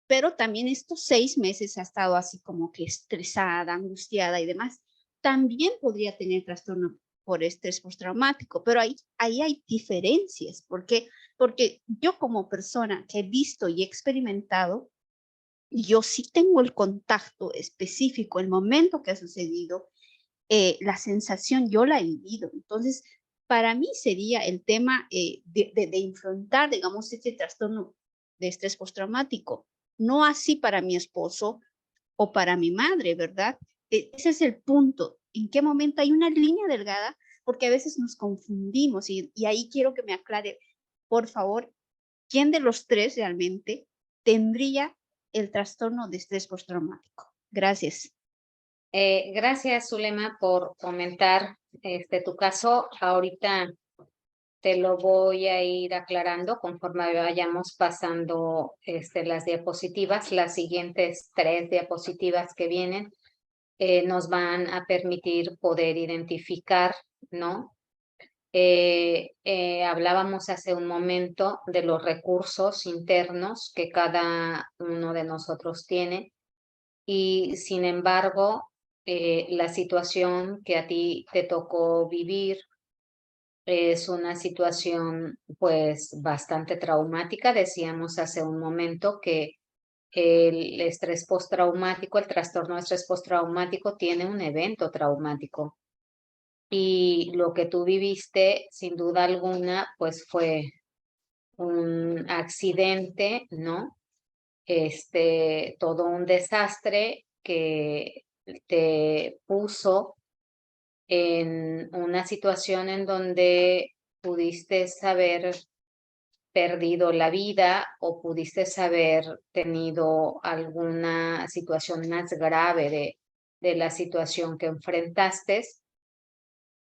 Pero también estos 6 meses ha estado así como que estresada, angustiada y demás. También podría tener trastorno por estrés postraumático, pero ahí hay diferencias, porque yo como persona que he visto y experimentado, yo sí tengo el contacto específico, el momento que ha sucedido, la sensación yo la he vivido. Entonces, para mí sería el tema, de enfrentar, digamos, este trastorno de estrés postraumático. No así para mi esposo o para mi madre, ¿verdad? Ese es el punto. ¿En qué momento hay una línea delgada? Porque a veces nos confundimos y ahí quiero que me aclare, por favor, ¿quién de los tres realmente tendría el trastorno de estrés postraumático? Gracias. Gracias, Zulema, por comentar tu caso. Ahorita te lo voy a ir aclarando conforme vayamos pasando las diapositivas. Las siguientes 3 diapositivas que vienen nos van a permitir poder identificar, ¿no? Hablábamos hace un momento de los recursos internos que cada uno de nosotros tiene y sin embargo, la situación que a ti te tocó vivir es una situación pues bastante traumática. Decíamos hace un momento que el estrés postraumático, el trastorno de estrés postraumático tiene un evento traumático. Y lo que tú viviste, sin duda alguna, pues fue un accidente, ¿no? Todo un desastre que te puso en una situación en donde pudiste haber perdido la vida o pudiste haber tenido alguna situación más grave de la situación que enfrentaste.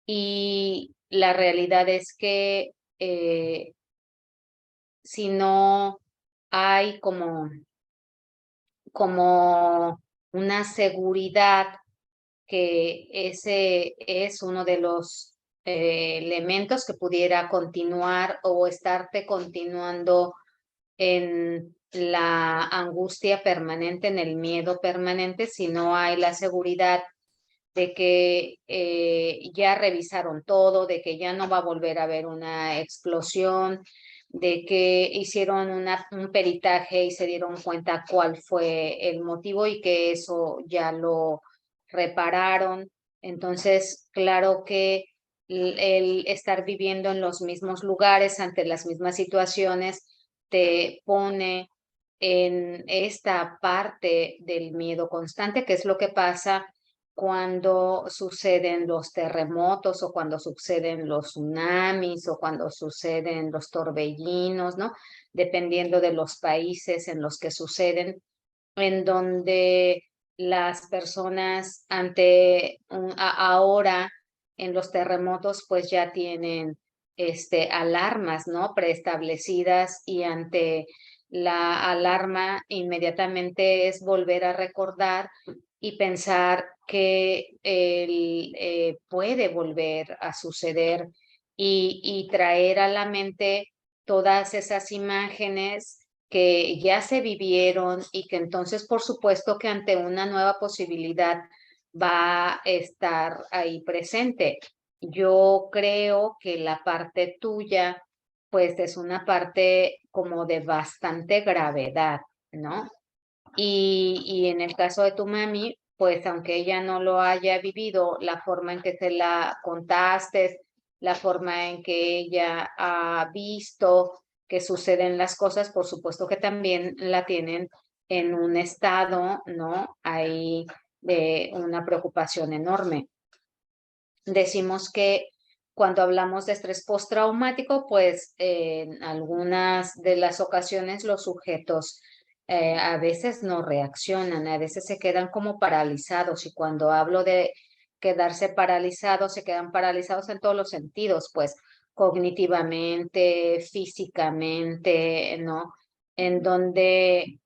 Y la realidad es que si no hay como una seguridad que ese es uno de los elementos que pudiera continuar o estarte continuando en la angustia permanente, en el miedo permanente, si no hay la seguridad de que ya revisaron todo, de que ya no va a volver a haber una explosión, de que hicieron un peritaje y se dieron cuenta cuál fue el motivo y que eso ya lo repararon. Entonces, claro que el estar viviendo en los mismos lugares, ante las mismas situaciones, te pone en esta parte del miedo constante, que es lo que pasa cuando suceden los terremotos o cuando suceden los tsunamis o cuando suceden los torbellinos, ¿no? Dependiendo de los países en los que suceden, en donde las personas ahora en los terremotos pues ya tienen alarmas, ¿no? Preestablecidas, y ante la alarma inmediatamente es volver a recordar y pensar que puede volver a suceder, y traer a la mente todas esas imágenes que ya se vivieron, y que entonces, por supuesto, que ante una nueva posibilidad va a estar ahí presente. Yo creo que la parte tuya, pues es una parte como de bastante gravedad, ¿no? Y en el caso de tu mami, pues aunque ella no lo haya vivido, la forma en que se la contaste, la forma en que ella ha visto que suceden las cosas, por supuesto que también la tienen en un estado, ¿no? Hay de una preocupación enorme. Decimos que cuando hablamos de estrés postraumático, pues en algunas de las ocasiones los sujetos a veces no reaccionan, a veces se quedan como paralizados, y cuando hablo de quedarse paralizados, se quedan paralizados en todos los sentidos, pues cognitivamente, físicamente, ¿no? En donde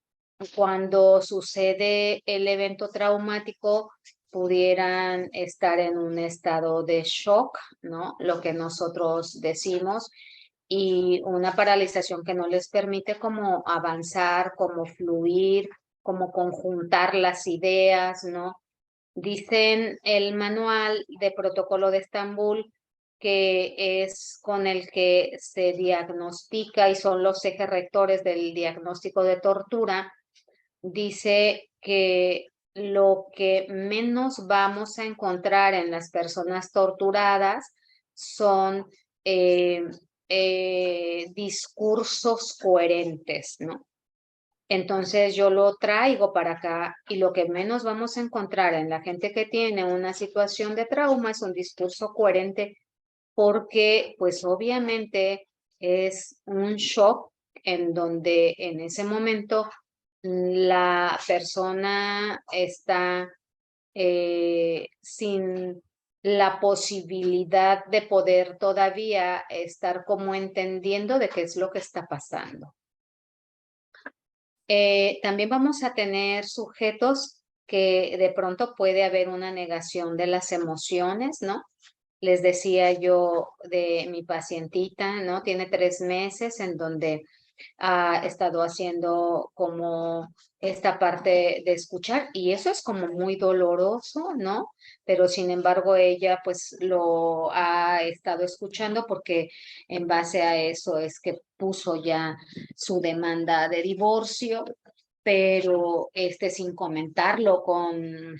cuando sucede el evento traumático pudieran estar en un estado de shock, ¿no? Lo que nosotros decimos, y una paralización que no les permite como avanzar, como fluir, como conjuntar las ideas, ¿no? Dicen el manual de protocolo de Estambul, que es con el que se diagnostica y son los ejes rectores del diagnóstico de tortura. Dice que lo que menos vamos a encontrar en las personas torturadas son discursos coherentes, ¿no? Entonces yo lo traigo para acá, y lo que menos vamos a encontrar en la gente que tiene una situación de trauma es un discurso coherente, porque pues obviamente es un shock en donde en ese momento la persona está sin la posibilidad de poder todavía estar como entendiendo de qué es lo que está pasando. También vamos a tener sujetos que de pronto puede haber una negación de las emociones, ¿no? Les decía yo de mi pacientita, ¿no? Tiene 3 meses en donde ha estado haciendo como esta parte de escuchar, y eso es como muy doloroso, ¿no? Pero sin embargo ella pues lo ha estado escuchando, porque en base a eso es que puso ya su demanda de divorcio, pero sin comentarlo con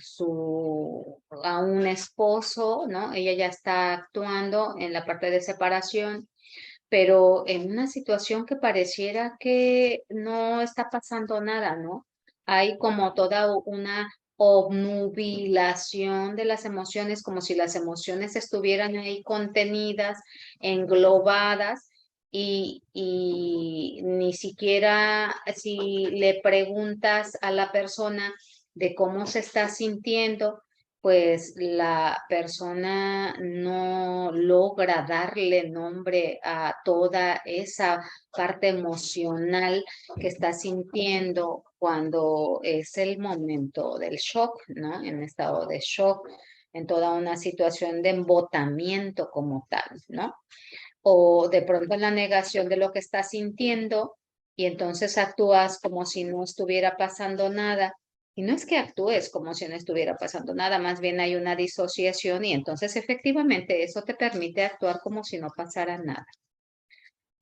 a un esposo, ¿no? Ella ya está actuando en la parte de separación, pero en una situación que pareciera que no está pasando nada, ¿no? Hay como toda una obnubilación de las emociones, como si las emociones estuvieran ahí contenidas, englobadas, y ni siquiera si le preguntas a la persona de cómo se está sintiendo, pues la persona no logra darle nombre a toda esa parte emocional que está sintiendo cuando es el momento del shock, ¿no? En estado de shock, en toda una situación de embotamiento como tal, ¿no? O de pronto en la negación de lo que está sintiendo, y entonces actúas como si no estuviera pasando nada. Y no es que actúes como si no estuviera pasando nada, más bien hay una disociación, y entonces efectivamente eso te permite actuar como si no pasara nada.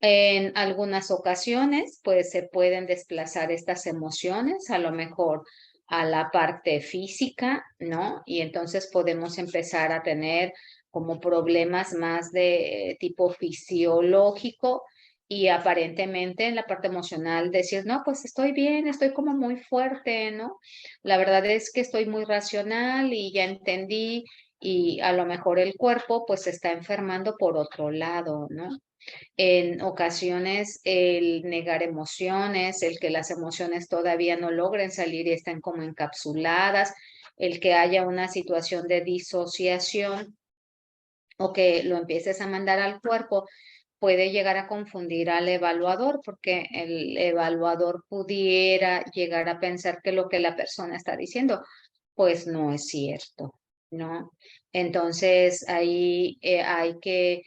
En algunas ocasiones, pues se pueden desplazar estas emociones, a lo mejor a la parte física, ¿no? Y entonces podemos empezar a tener como problemas más de tipo fisiológico, y aparentemente en la parte emocional decir, no, pues estoy bien, estoy como muy fuerte, ¿no? La verdad es que estoy muy racional y ya entendí y a lo mejor el cuerpo pues se está enfermando por otro lado, ¿no? En ocasiones el negar emociones, el que las emociones todavía no logren salir y están como encapsuladas, el que haya una situación de disociación o que lo empieces a mandar al cuerpo, puede llegar a confundir al evaluador porque el evaluador pudiera llegar a pensar que lo que la persona está diciendo, pues no es cierto, ¿no? Entonces ahí hay que,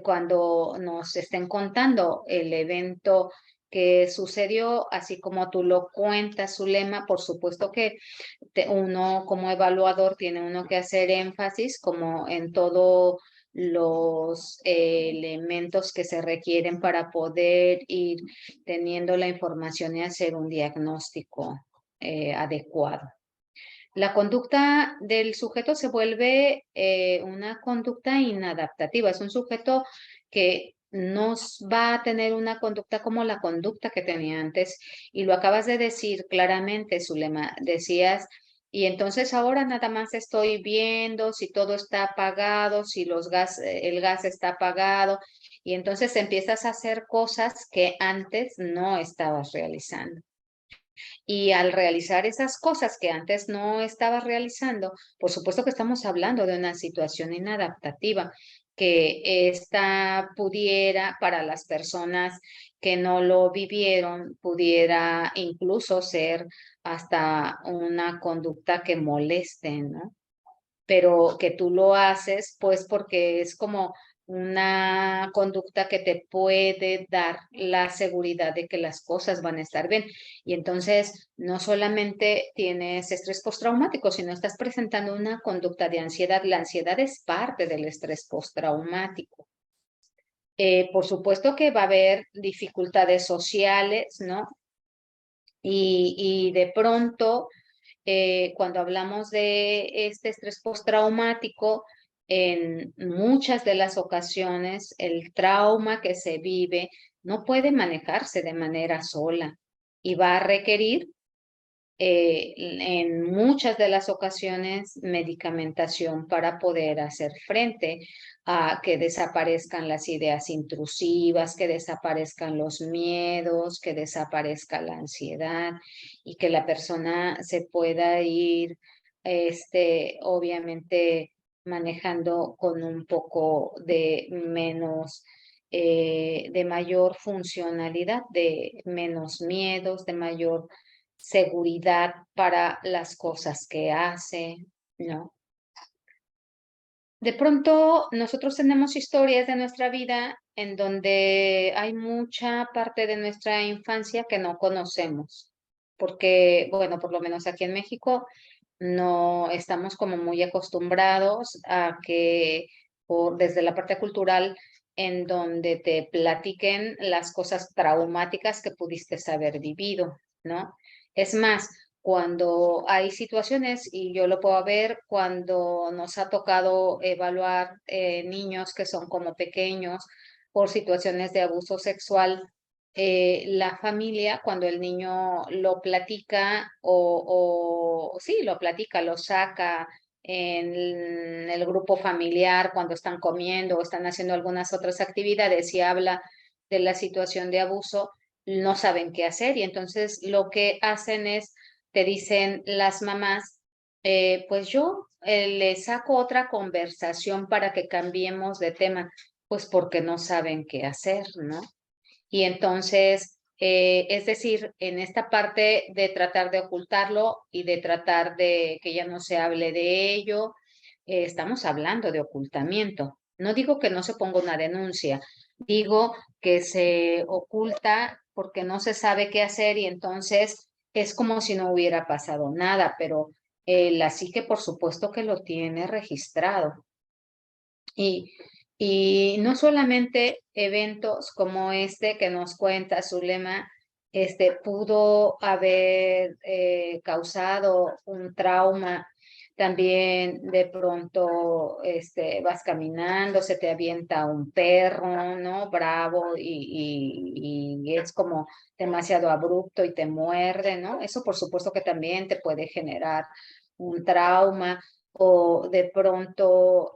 cuando nos estén contando el evento que sucedió, así como tú lo cuentas, Zulema, por supuesto que uno como evaluador tiene uno que hacer énfasis como en todo los elementos que se requieren para poder ir teniendo la información y hacer un diagnóstico adecuado. La conducta del sujeto se vuelve una conducta inadaptativa. Es un sujeto que no va a tener una conducta como la conducta que tenía antes. Y lo acabas de decir claramente, Zulema. Decías, y entonces ahora nada más estoy viendo si todo está apagado, si el gas está apagado. Y entonces empiezas a hacer cosas que antes no estabas realizando. Y al realizar esas cosas que antes no estabas realizando, por supuesto que estamos hablando de una situación inadaptativa, que esta pudiera, para las personas que no lo vivieron, pudiera incluso ser hasta una conducta que moleste, ¿no? Pero que tú lo haces pues porque es como una conducta que te puede dar la seguridad de que las cosas van a estar bien. Y entonces no solamente tienes estrés postraumático, sino estás presentando una conducta de ansiedad. La ansiedad es parte del estrés postraumático. Por supuesto que va a haber dificultades sociales, ¿no? Y de pronto cuando hablamos de este estrés postraumático, en muchas de las ocasiones el trauma que se vive no puede manejarse de manera sola y va a requerir en muchas de las ocasiones medicamentación para poder hacer frente a que desaparezcan las ideas intrusivas, que desaparezcan los miedos, que desaparezca la ansiedad y que la persona se pueda ir, obviamente manejando con un poco de menos de mayor funcionalidad, de menos miedos, de mayor seguridad para las cosas que hace, ¿no? De pronto nosotros tenemos historias de nuestra vida en donde hay mucha parte de nuestra infancia que no conocemos, porque, bueno, por lo menos aquí en México no estamos como muy acostumbrados a que desde la parte cultural en donde te platiquen las cosas traumáticas que pudiste haber vivido, ¿no? Es más, cuando hay situaciones, y yo lo puedo ver cuando nos ha tocado evaluar niños que son como pequeños por situaciones de abuso sexual, la familia, cuando el niño lo platica o sí, lo platica, lo saca en el grupo familiar, cuando están comiendo o están haciendo algunas otras actividades y habla de la situación de abuso, no saben qué hacer y entonces lo que hacen es, te dicen las mamás, pues yo le saco otra conversación para que cambiemos de tema, pues porque no saben qué hacer, ¿no? Y entonces, es decir, en esta parte de tratar de ocultarlo y de tratar de que ya no se hable de ello, estamos hablando de ocultamiento. No digo que no se ponga una denuncia, digo que se oculta porque no se sabe qué hacer y entonces es como si no hubiera pasado nada, pero la psique por supuesto que lo tiene registrado. Y, y no solamente eventos como este que nos cuenta Zulema, pudo haber causado un trauma. También de pronto vas caminando, se te avienta un perro, ¿no? Bravo y es como demasiado abrupto y te muerde, ¿no? Eso por supuesto que también te puede generar un trauma o de pronto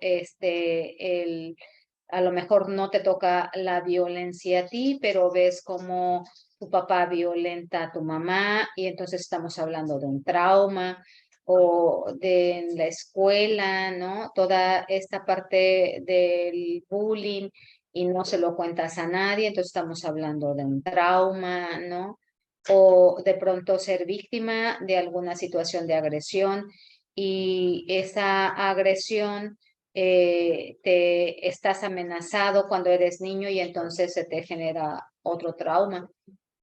a lo mejor no te toca la violencia a ti, pero ves como tu papá violenta a tu mamá y entonces estamos hablando de un trauma o de la escuela, ¿no? Toda esta parte del bullying y no se lo cuentas a nadie, entonces estamos hablando de un trauma, ¿no? O de pronto ser víctima de alguna situación de agresión y esa agresión te estás amenazado cuando eres niño y entonces se te genera otro trauma.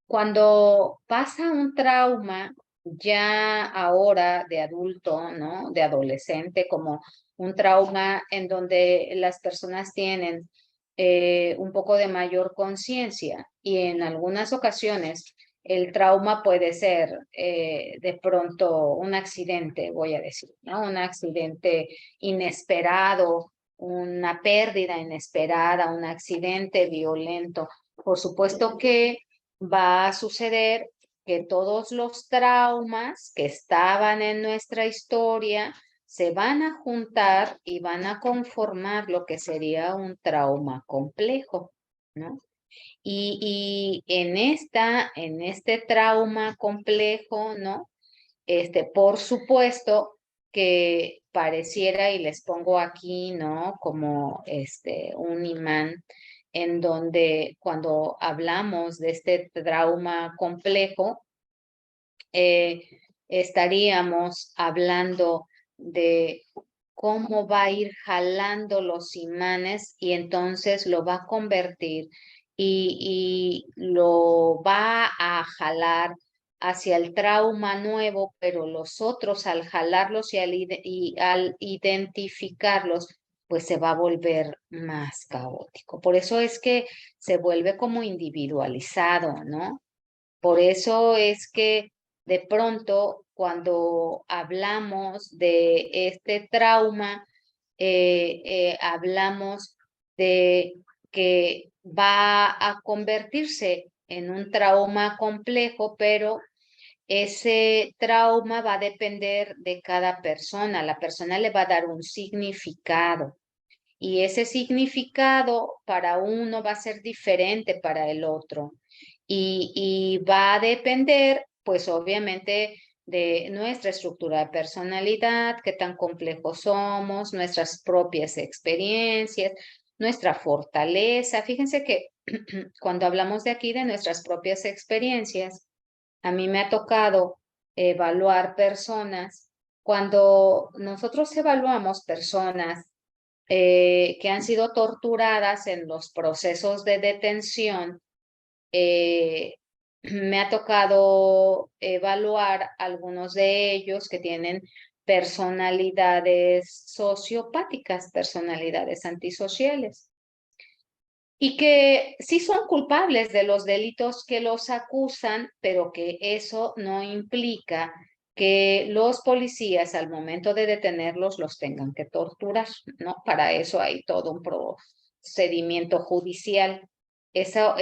Cuando pasa un trauma, ya ahora de adulto, ¿no? De adolescente, como un trauma en donde las personas tienen un poco de mayor conciencia y en algunas ocasiones el trauma puede ser de pronto un accidente, voy a decir, ¿no? Un accidente inesperado, una pérdida inesperada, un accidente violento. Por supuesto que va a suceder que todos los traumas que estaban en nuestra historia se van a juntar y van a conformar lo que sería un trauma complejo, ¿no? Y en este trauma complejo, ¿no? Por supuesto que pareciera, y les pongo aquí, ¿no? Como un imán, en donde cuando hablamos de este trauma complejo, estaríamos hablando de cómo va a ir jalando los imanes y entonces lo va a convertir y lo va a jalar hacia el trauma nuevo, pero los otros al jalarlos y al identificarlos, pues se va a volver más caótico. Por eso es que se vuelve como individualizado, ¿no? Por eso es que de pronto cuando hablamos de este trauma, hablamos de que va a convertirse en un trauma complejo, pero ese trauma va a depender de cada persona. La persona le va a dar un significado y ese significado para uno va a ser diferente para el otro y va a depender, pues obviamente, de nuestra estructura de personalidad, qué tan complejos somos, nuestras propias experiencias, nuestra fortaleza. Fíjense que cuando hablamos de aquí de nuestras propias experiencias, a mí me ha tocado evaluar personas. Cuando nosotros evaluamos personas que han sido torturadas en los procesos de detención, me ha tocado evaluar algunos de ellos que tienen personalidades sociopáticas, personalidades antisociales, y que sí son culpables de los delitos que los acusan, pero que eso no implica que los policías al momento de detenerlos los tengan que torturar, ¿no? Para eso hay todo un procedimiento judicial. Esa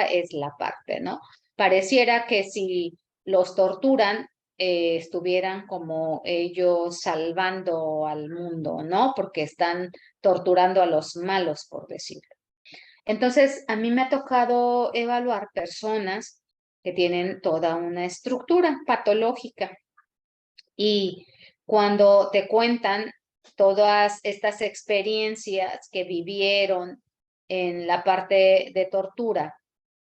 es la parte, ¿no? Pareciera que si los torturan, estuvieran como ellos salvando al mundo, ¿no? Porque están torturando a los malos, por decirlo. Entonces, a mí me ha tocado evaluar personas que tienen toda una estructura patológica y cuando te cuentan todas estas experiencias que vivieron en la parte de tortura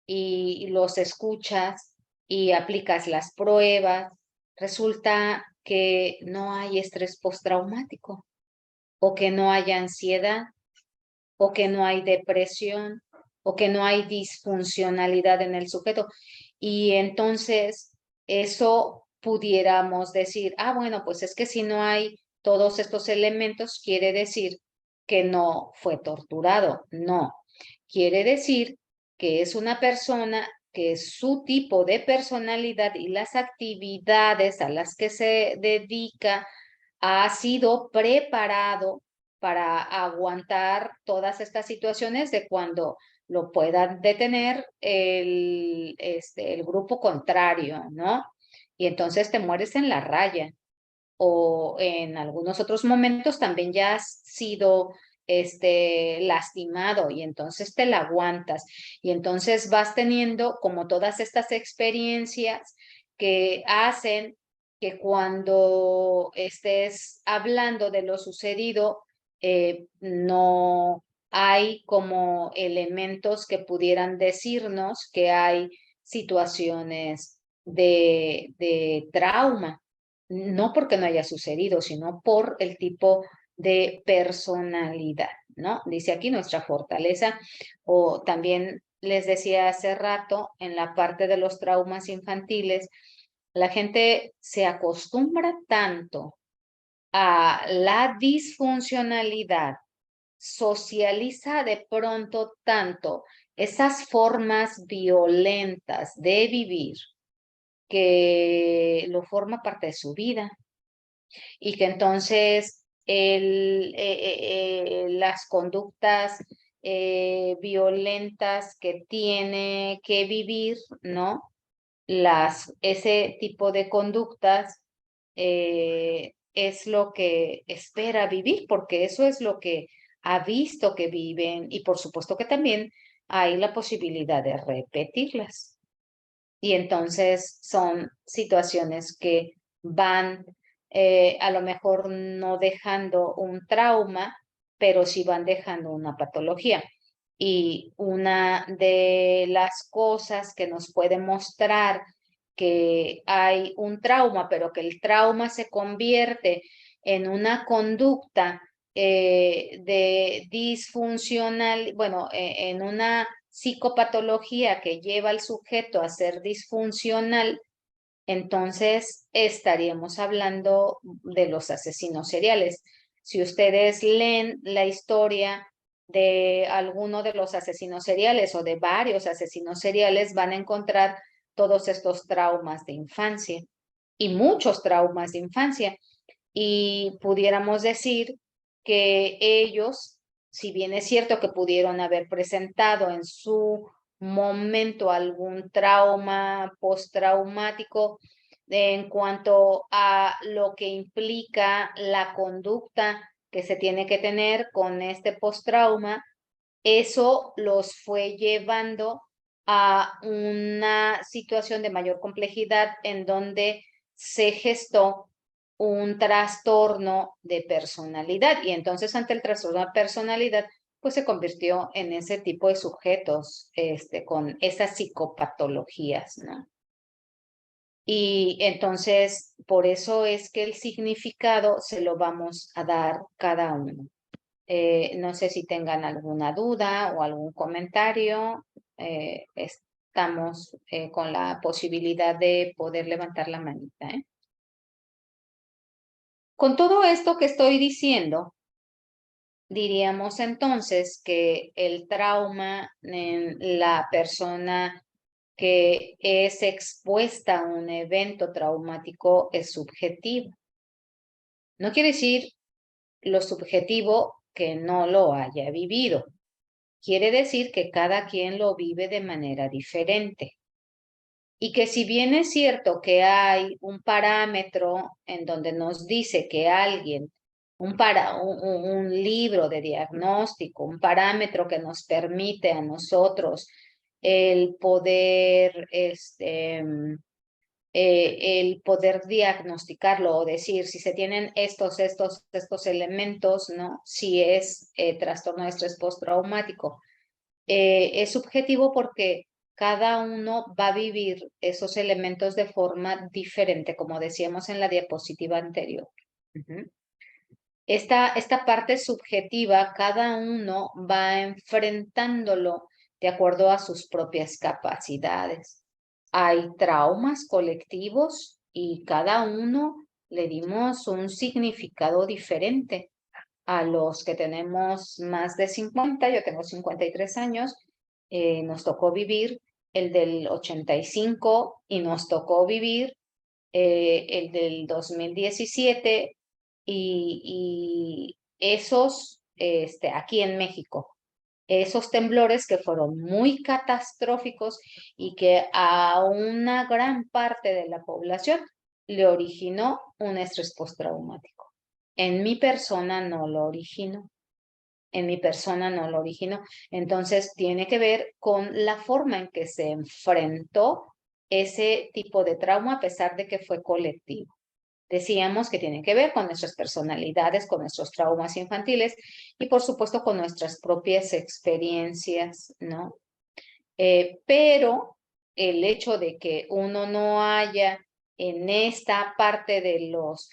y los escuchas y aplicas las pruebas, resulta que no hay estrés postraumático o que no hay ansiedad o que no hay depresión o que no hay disfuncionalidad en el sujeto. Y entonces eso pudiéramos decir, bueno, pues es que si no hay todos estos elementos, quiere decir que no fue torturado. No, quiere decir que es una persona que su tipo de personalidad y las actividades a las que se dedica ha sido preparado para aguantar todas estas situaciones de cuando lo puedan detener el grupo contrario, ¿no? Y entonces te mueres en la raya. O en algunos otros momentos también ya has sido lastimado y entonces te la aguantas. Y entonces vas teniendo como todas estas experiencias que hacen que cuando estés hablando de lo sucedido, no hay como elementos que pudieran decirnos que hay situaciones de trauma. No porque no haya sucedido, sino por el tipo de personalidad, ¿no? Dice aquí nuestra fortaleza, o también les decía hace rato, en la parte de los traumas infantiles, la gente se acostumbra tanto a la disfuncionalidad, socializa de pronto tanto esas formas violentas de vivir que lo forma parte de su vida y que entonces las conductas violentas que tiene que vivir, ¿no? Ese tipo de conductas es lo que espera vivir, porque eso es lo que ha visto que viven y por supuesto que también hay la posibilidad de repetirlas. Y entonces son situaciones que van a lo mejor no dejando un trauma, pero sí van dejando una patología. Y una de las cosas que nos puede mostrar que hay un trauma, pero que el trauma se convierte en una conducta de disfuncional, bueno, en una psicopatología que lleva al sujeto a ser disfuncional, entonces estaríamos hablando de los asesinos seriales. Si ustedes leen la historia de alguno de los asesinos seriales o de varios asesinos seriales, van a encontrar todos estos traumas de infancia y muchos traumas de infancia. Y pudiéramos decir que ellos, si bien es cierto que pudieron haber presentado en su momento algún trauma postraumático en cuanto a lo que implica la conducta que se tiene que tener con este postrauma, eso los fue llevando a una situación de mayor complejidad en donde se gestó un trastorno de personalidad y entonces ante el trastorno de personalidad pues se convirtió en ese tipo de sujetos con esas psicopatologías, ¿no? Y entonces por eso es que el significado se lo vamos a dar cada uno. No sé si tengan alguna duda o algún comentario. Estamos con la posibilidad de poder levantar la manita, ¿eh? Con todo esto que estoy diciendo, diríamos entonces que el trauma en la persona que es expuesta a un evento traumático es subjetivo. No quiere decir lo subjetivo que no lo haya vivido. Quiere decir que cada quien lo vive de manera diferente. Y que si bien es cierto que hay un parámetro en donde nos dice que alguien, un libro de diagnóstico, un parámetro que nos permite a nosotros el poder, el poder diagnosticarlo o decir si se tienen estos elementos, ¿no? Si es trastorno de estrés postraumático. Es subjetivo porque cada uno va a vivir esos elementos de forma diferente, como decíamos en la diapositiva anterior. Esta parte subjetiva, cada uno va enfrentándolo de acuerdo a sus propias capacidades. Hay traumas colectivos y cada uno le dimos un significado diferente. A los que tenemos más de 50, yo tengo 53 años, nos tocó vivir el del 85 y nos tocó vivir el del 2017 y esos, aquí en México, esos temblores que fueron muy catastróficos y que a una gran parte de la población le originó un estrés postraumático. En mi persona no lo originó. En mi persona no lo originó. Entonces tiene que ver con la forma en que se enfrentó ese tipo de trauma a pesar de que fue colectivo. Decíamos que tiene que ver con nuestras personalidades, con nuestros traumas infantiles y por supuesto con nuestras propias experiencias, ¿no? Pero el hecho de que uno no haya en esta parte de los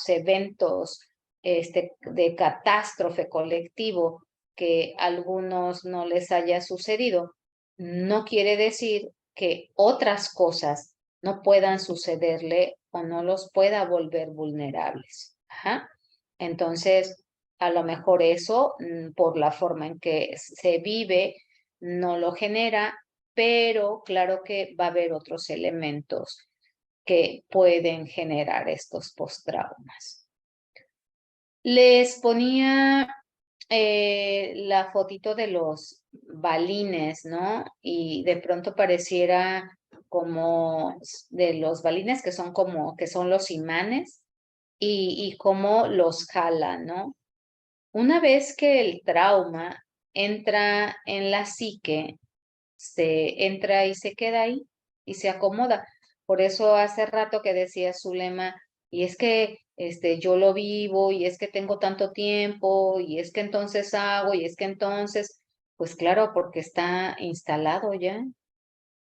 eventos de catástrofe colectivo que a algunos no les haya sucedido, no quiere decir que otras cosas no puedan sucederle o no los pueda volver vulnerables. Ajá. Entonces, a lo mejor eso, por la forma en que se vive, no lo genera, pero claro que va a haber otros elementos que pueden generar estos postraumas. Les ponía la fotito de los balines, ¿no? Y de pronto pareciera como de los balines que son los imanes y cómo los jalan, ¿no? Una vez que el trauma entra en la psique, se entra y se queda ahí y se acomoda. Por eso hace rato que decía Zulema, y es que yo lo vivo, y es que tengo tanto tiempo, y es que entonces hago, y es que entonces, pues claro, porque está instalado ya,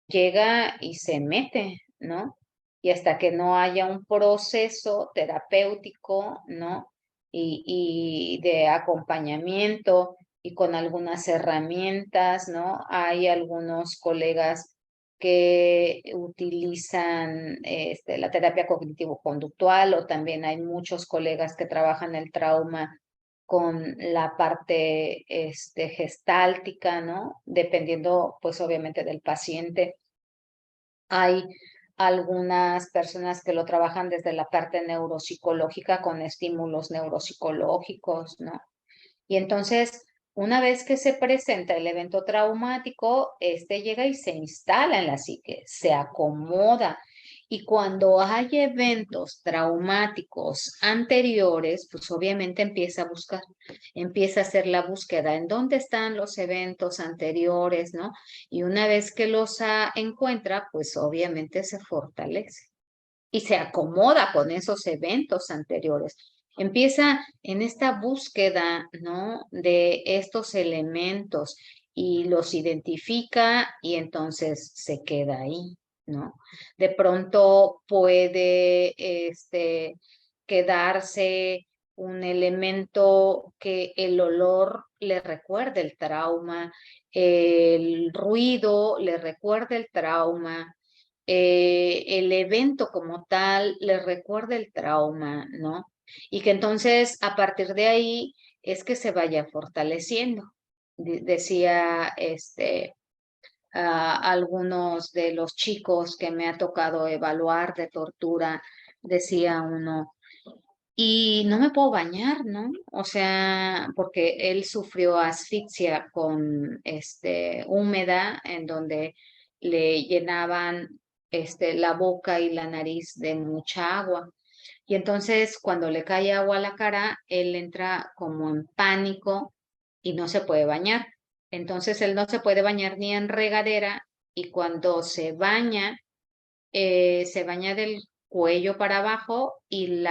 llega y se mete, ¿no? Y hasta que no haya un proceso terapéutico, ¿no? Y de acompañamiento y con algunas herramientas, ¿no? Hay algunos colegas que utilizan la terapia cognitivo-conductual o también hay muchos colegas que trabajan el trauma con la parte gestáltica, ¿no? Dependiendo, pues obviamente del paciente. Hay algunas personas que lo trabajan desde la parte neuropsicológica con estímulos neuropsicológicos, ¿no? Y entonces, una vez que se presenta el evento traumático, llega y se instala en la psique, se acomoda. Y cuando hay eventos traumáticos anteriores, pues obviamente empieza a buscar, empieza a hacer la búsqueda en dónde están los eventos anteriores, ¿no? Y una vez que los encuentra, pues obviamente se fortalece y se acomoda con esos eventos anteriores. Empieza en esta búsqueda, ¿no? De estos elementos y los identifica y entonces se queda ahí, ¿no? De pronto puede quedarse un elemento que el olor le recuerde el trauma, el ruido le recuerda el trauma, el evento como tal le recuerda el trauma, ¿no? Y que entonces a partir de ahí es que se vaya fortaleciendo. Decía algunos de los chicos que me ha tocado evaluar de tortura, decía uno, y no me puedo bañar, ¿no? O sea, porque él sufrió asfixia con húmeda, en donde le llenaban la boca y la nariz de mucha agua. Y entonces, cuando le cae agua a la cara, él entra como en pánico y no se puede bañar. Entonces, él no se puede bañar ni en regadera y cuando se baña del cuello para abajo y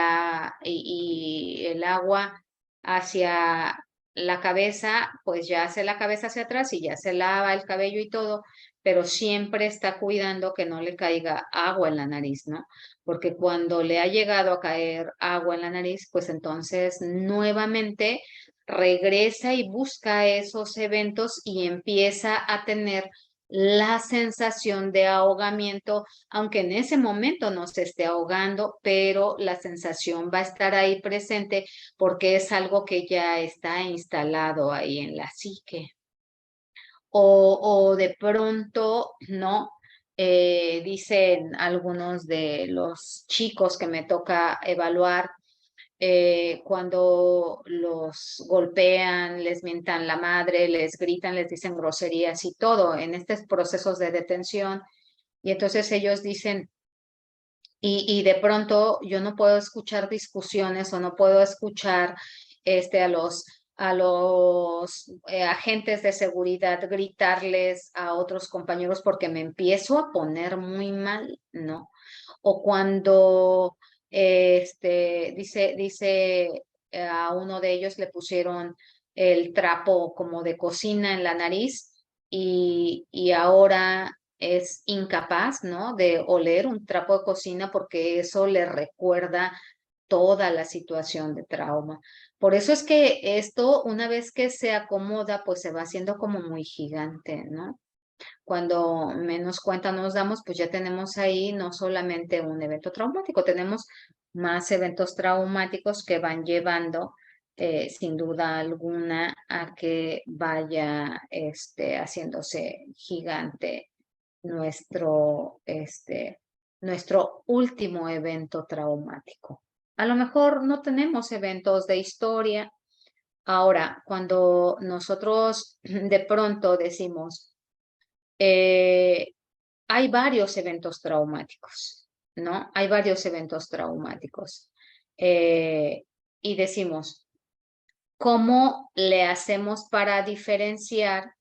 el agua hacia la cabeza, pues ya hace la cabeza hacia atrás y ya se lava el cabello y todo, pero siempre está cuidando que no le caiga agua en la nariz, ¿no? Porque cuando le ha llegado a caer agua en la nariz, pues entonces nuevamente regresa y busca esos eventos y empieza a tener la sensación de ahogamiento, aunque en ese momento no se esté ahogando, pero la sensación va a estar ahí presente porque es algo que ya está instalado ahí en la psique. O de pronto, ¿no? Dicen algunos de los chicos que me toca evaluar, cuando los golpean, les mientan la madre, les gritan, les dicen groserías y todo en estos procesos de detención. Y entonces ellos dicen, y de pronto yo no puedo escuchar discusiones o no puedo escuchar a los agentes de seguridad gritarles a otros compañeros porque me empiezo a poner muy mal, ¿no? O cuando a uno de ellos le pusieron el trapo como de cocina en la nariz y ahora es incapaz, ¿no? De oler un trapo de cocina porque eso le recuerda toda la situación de trauma. Por eso es que esto, una vez que se acomoda, pues se va haciendo como muy gigante, ¿no? Cuando menos cuenta nos damos, pues ya tenemos ahí no solamente un evento traumático, tenemos más eventos traumáticos que van llevando, sin duda alguna, a que vaya haciéndose gigante nuestro último evento traumático. A lo mejor no tenemos eventos de historia. Ahora, cuando nosotros de pronto decimos, hay varios eventos traumáticos, ¿no? Hay varios eventos traumáticos. Y decimos, ¿cómo le hacemos para diferenciar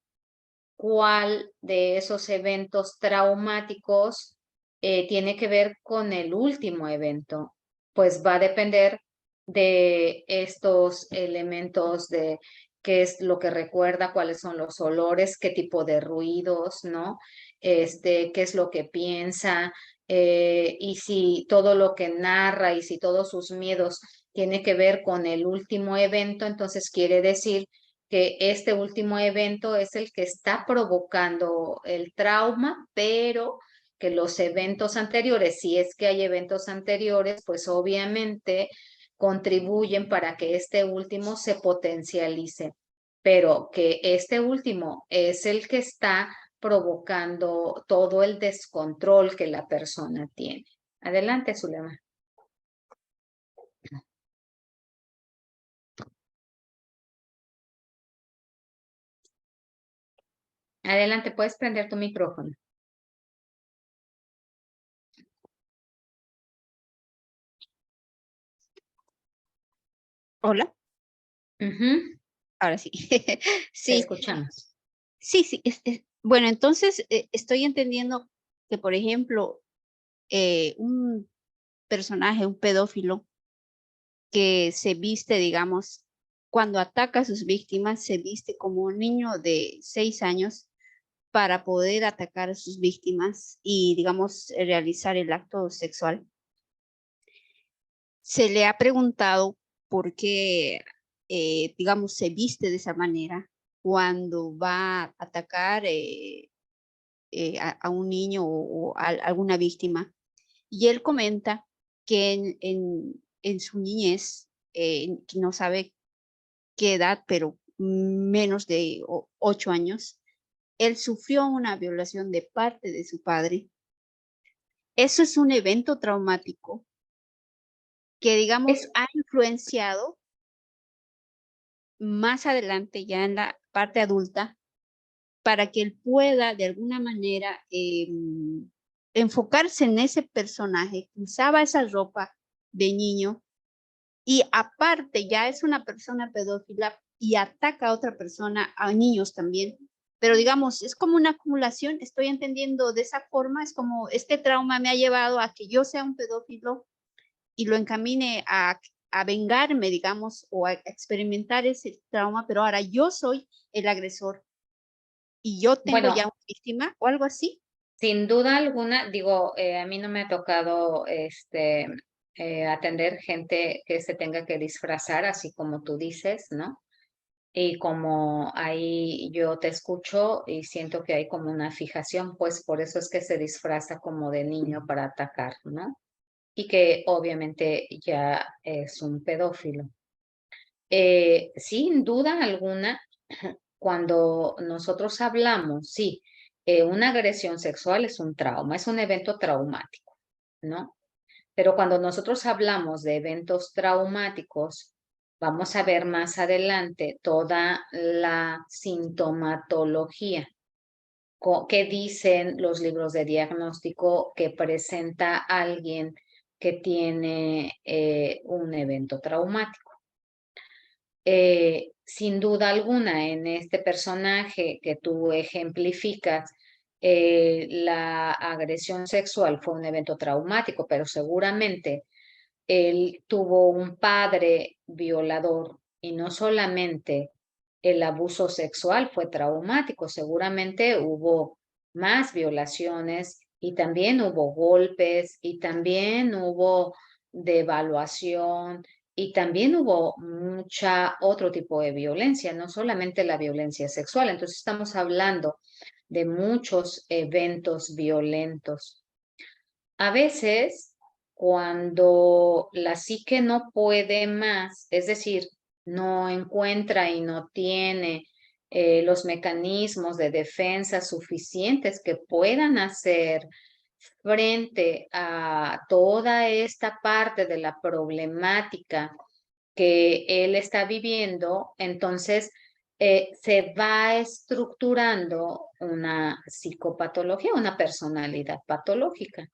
cuál de esos eventos traumáticos tiene que ver con el último evento? Pues va a depender de estos elementos de qué es lo que recuerda, cuáles son los olores, qué tipo de ruidos, ¿no? Qué es lo que piensa, y si todo lo que narra y si todos sus miedos tiene que ver con el último evento, entonces quiere decir que este último evento es el que está provocando el trauma, pero que los eventos anteriores, si es que hay eventos anteriores, pues obviamente contribuyen para que este último se potencialice, pero que este último es el que está provocando todo el descontrol que la persona tiene. Adelante, Zulema. Adelante, puedes prender tu micrófono. Hola, Ujú, ahora sí. te Sí, escuchamos. sí. Bueno, entonces estoy entendiendo que, por ejemplo, un personaje, un pedófilo que se viste, digamos, cuando ataca a sus víctimas, se viste como un niño de 6 años para poder atacar a sus víctimas y, digamos, realizar el acto sexual. Se le ha preguntado por qué, digamos, se viste de esa manera cuando va a atacar a un niño o a alguna víctima. Y él comenta que en su niñez, que no sabe qué edad, pero menos de 8 años, él sufrió una violación de parte de su padre. Eso es un evento traumático que, digamos, Es ha influenciado más adelante, ya en la parte adulta, para que él pueda de alguna manera enfocarse en ese personaje que usaba esa ropa de niño y aparte ya es una persona pedófila y ataca a otra persona, a niños también. Pero digamos, es como una acumulación, estoy entendiendo de esa forma, es como este trauma me ha llevado a que yo sea un pedófilo y lo encamine a vengarme, digamos, o a experimentar ese trauma, pero ahora yo soy el agresor y yo tengo ya bueno, una víctima o algo así. sin duda alguna, digo, a mí no me ha tocado atender gente que se tenga que disfrazar, así como tú dices, ¿no? Y como ahí yo te escucho y siento que hay como una fijación, pues por eso es que se disfraza como de niño para atacar, ¿no? Y que obviamente ya es un pedófilo. Sin duda alguna, cuando nosotros hablamos, sí, Una agresión sexual es un trauma, es un evento traumático, ¿no? Pero cuando nosotros hablamos de eventos traumáticos, vamos a ver más adelante toda la sintomatología que dicen los libros de diagnóstico que presenta alguien que tiene un evento traumático. Sin duda alguna, en este personaje que tú ejemplificas, la agresión sexual fue un evento traumático, pero seguramente él tuvo un padre violador y no solamente el abuso sexual fue traumático, seguramente hubo más violaciones y también hubo golpes y también hubo devaluación y también hubo mucha otro tipo de violencia, no solamente la violencia sexual. Entonces estamos hablando de muchos eventos violentos. A veces, cuando la psique no puede más, es decir, no encuentra y no tiene los mecanismos de defensa suficientes que puedan hacer frente a toda esta parte de la problemática que él está viviendo, entonces se va estructurando una psicopatología, una personalidad patológica.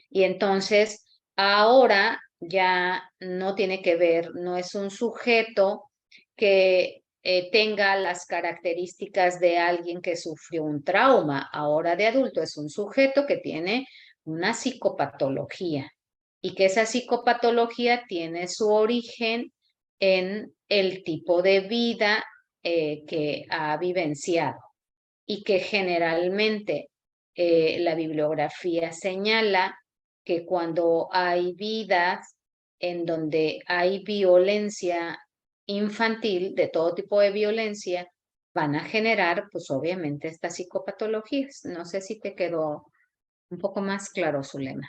Y entonces ahora ya no tiene que ver, no es un sujeto que tenga las características de alguien que sufrió un trauma. Ahora de adulto es un sujeto que tiene una psicopatología y que esa psicopatología tiene su origen en el tipo de vida que ha vivenciado y que generalmente la bibliografía señala que cuando hay vidas en donde hay violencia infantil, de todo tipo de violencia, van a generar, pues obviamente, estas psicopatologías. No sé si te quedó un poco más claro, Zulema.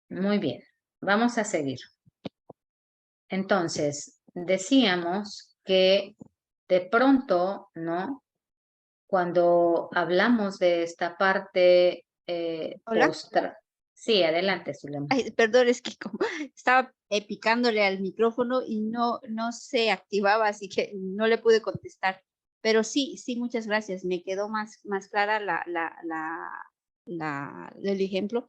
Muy bien, vamos a seguir. Entonces, decíamos que de pronto, ¿no? Cuando hablamos de esta parte Hola. Sí, adelante, Zulema. Ay, perdón, es que como estaba picándole al micrófono y no se activaba, así que no le pude contestar. Pero sí, muchas gracias. Me quedó más clara el ejemplo.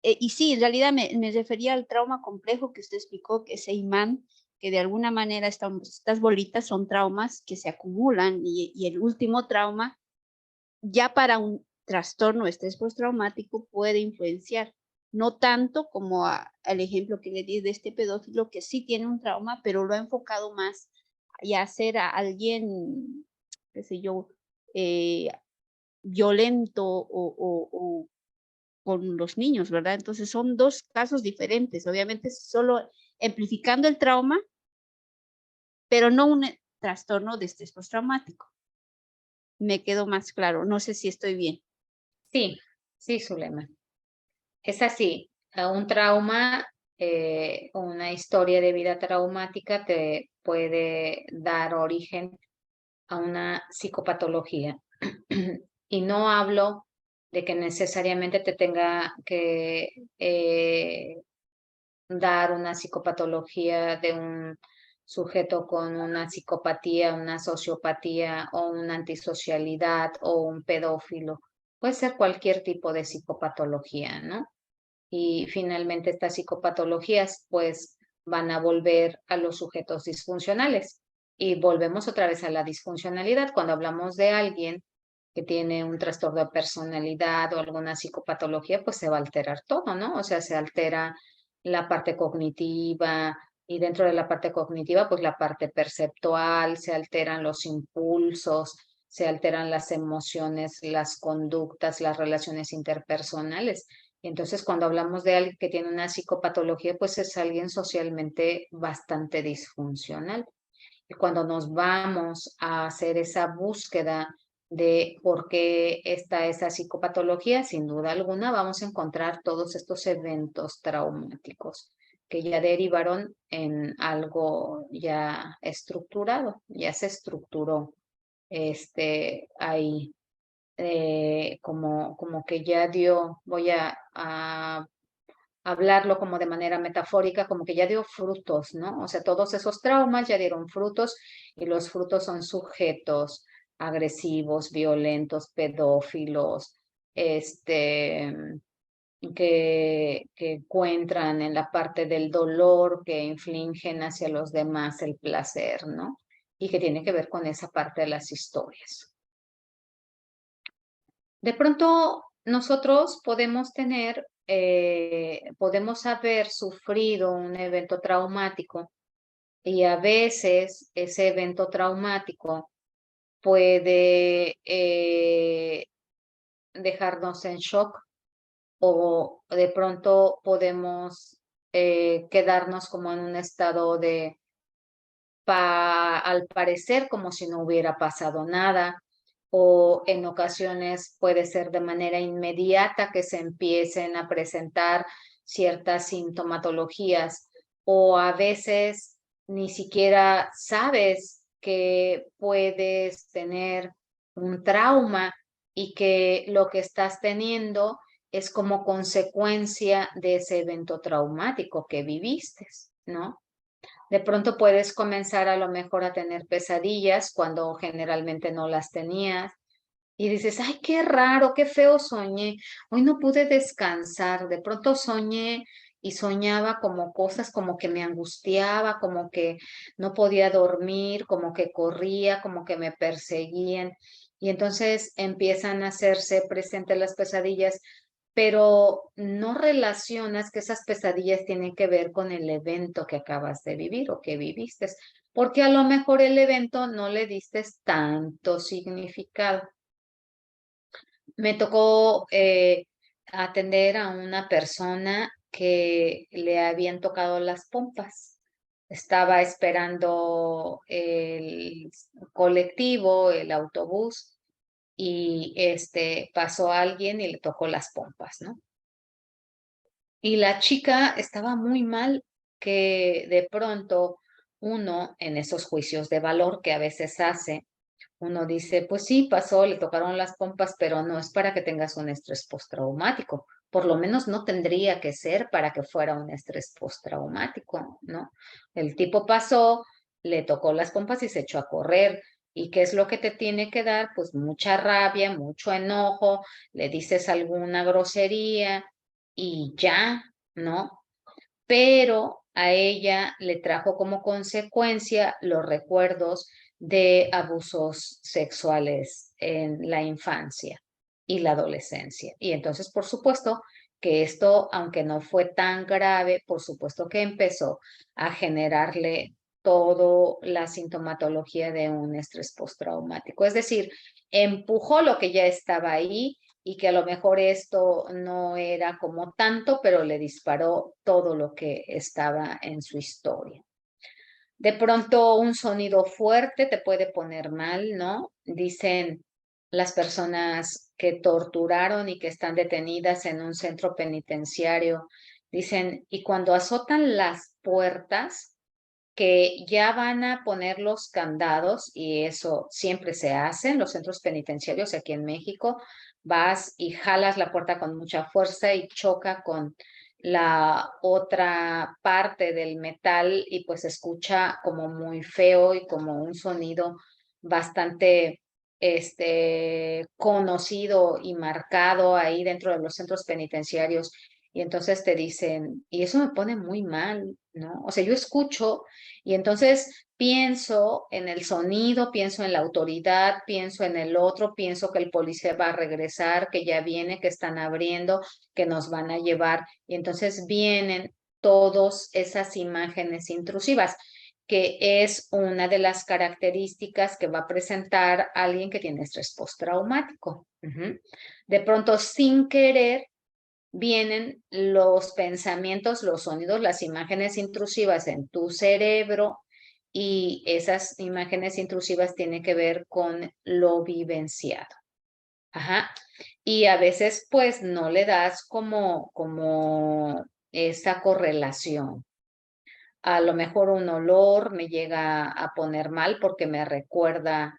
Y sí, en realidad me refería al trauma complejo que usted explicó, que ese imán, que de alguna manera estas bolitas son traumas que se acumulan y el último trauma ya para un trastorno de estrés postraumático puede influenciar, no tanto como el ejemplo que le di de este pedófilo que sí tiene un trauma, pero lo ha enfocado más a ser a alguien, qué sé yo, violento o con los niños, ¿verdad? Entonces son dos casos diferentes, obviamente solo amplificando el trauma, pero no un trastorno de estrés postraumático. Me quedó más claro, no sé si estoy bien. Sí, sí, Zulema. Es así, un trauma, una historia de vida traumática te puede dar origen a una psicopatología. Y no hablo de que necesariamente te tenga que dar una psicopatología de un sujeto con una psicopatía, una sociopatía o una antisocialidad o un pedófilo. Puede ser cualquier tipo de psicopatología, ¿no? Y finalmente estas psicopatologías pues van a volver a los sujetos disfuncionales. Y volvemos otra vez a la disfuncionalidad. Cuando hablamos de alguien que tiene un trastorno de personalidad o alguna psicopatología, pues se va a alterar todo, ¿no? O sea, se altera la parte cognitiva y dentro de la parte cognitiva, pues la parte perceptual, se alteran los impulsos, se alteran las emociones, las conductas, las relaciones interpersonales. Y entonces, cuando hablamos de alguien que tiene una psicopatología, pues es alguien socialmente bastante disfuncional. Y cuando nos vamos a hacer esa búsqueda de por qué está esa psicopatología, sin duda alguna vamos a encontrar todos estos eventos traumáticos que ya derivaron en algo ya estructurado, ya se estructuró ahí, como que ya dio, voy a hablarlo como de manera metafórica, como que ya dio frutos, ¿no? O sea, todos esos traumas ya dieron frutos y los frutos son sujetos agresivos, violentos, pedófilos, que encuentran en la parte del dolor, que infligen hacia los demás el placer, ¿no? Y que tiene que ver con esa parte de las historias. De pronto, nosotros podemos podemos haber sufrido un evento traumático y a veces ese evento traumático puede dejarnos en shock o de pronto podemos quedarnos como en un estado de, al parecer, como si no hubiera pasado nada, o en ocasiones puede ser de manera inmediata que se empiecen a presentar ciertas sintomatologías, o a veces ni siquiera sabes que puedes tener un trauma y que lo que estás teniendo es como consecuencia de ese evento traumático que viviste, ¿no? De pronto puedes comenzar a lo mejor a tener pesadillas cuando generalmente no las tenías y dices, ay, qué raro, qué feo soñé, hoy no pude descansar, de pronto soñé y soñaba como cosas como que me angustiaba, como que no podía dormir, como que corría, como que me perseguían. Y entonces empiezan a hacerse presentes las pesadillas, pero no relacionas que esas pesadillas tienen que ver con el evento que acabas de vivir o que viviste, porque a lo mejor el evento no le diste tanto significado. Me tocó atender a una persona que le habían tocado las pompas. Estaba esperando el colectivo, el autobús, y pasó alguien y le tocó las pompas, ¿no? Y la chica estaba muy mal, que de pronto uno en esos juicios de valor que a veces hace, uno dice, pues sí, pasó, le tocaron las pompas, pero no es para que tengas un estrés postraumático. Por lo menos no tendría que ser para que fuera un estrés postraumático, ¿no? El tipo pasó, le tocó las pompas y se echó a correr. ¿Y qué es lo que te tiene que dar? Pues mucha rabia, mucho enojo, le dices alguna grosería y ya, ¿no? Pero a ella le trajo como consecuencia los recuerdos de abusos sexuales en la infancia y la adolescencia. Y entonces, por supuesto, que esto, aunque no fue tan grave, por supuesto que empezó a generarle toda la sintomatología de un estrés postraumático. Es decir, empujó lo que ya estaba ahí y que a lo mejor esto no era como tanto, pero le disparó todo lo que estaba en su historia. De pronto un sonido fuerte te puede poner mal, ¿no? Dicen las personas que torturaron y que están detenidas en un centro penitenciario, dicen, y cuando azotan las puertas, que ya van a poner los candados, y eso siempre se hace en los centros penitenciarios aquí en México, vas y jalas la puerta con mucha fuerza y choca con la otra parte del metal y pues se escucha como muy feo y como un sonido bastante conocido y marcado ahí dentro de los centros penitenciarios. Y entonces te dicen, y eso me pone muy mal, ¿no? O sea, yo escucho y entonces pienso en el sonido, pienso en la autoridad, pienso en el otro, pienso que el policía va a regresar, que ya viene, que están abriendo, que nos van a llevar. Y entonces vienen todas esas imágenes intrusivas, que es una de las características que va a presentar alguien que tiene estrés postraumático. De pronto, sin querer, vienen los pensamientos, los sonidos, las imágenes intrusivas en tu cerebro y esas imágenes intrusivas tienen que ver con lo vivenciado. Ajá. Y a veces pues no le das como esa correlación, A lo mejor un olor me llega a poner mal porque me recuerda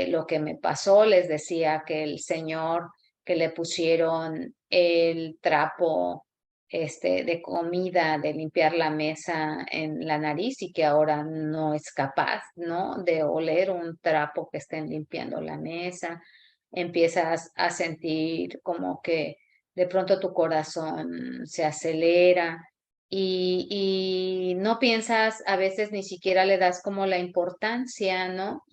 lo que me pasó. Les decía que el señor que le pusieron el trapo de comida, de limpiar la mesa en la nariz y que ahora no es capaz, ¿no? De oler un trapo que estén limpiando la mesa. Empiezas a sentir como que de pronto tu corazón se acelera y no piensas, a veces ni siquiera le das como la importancia, ¿no?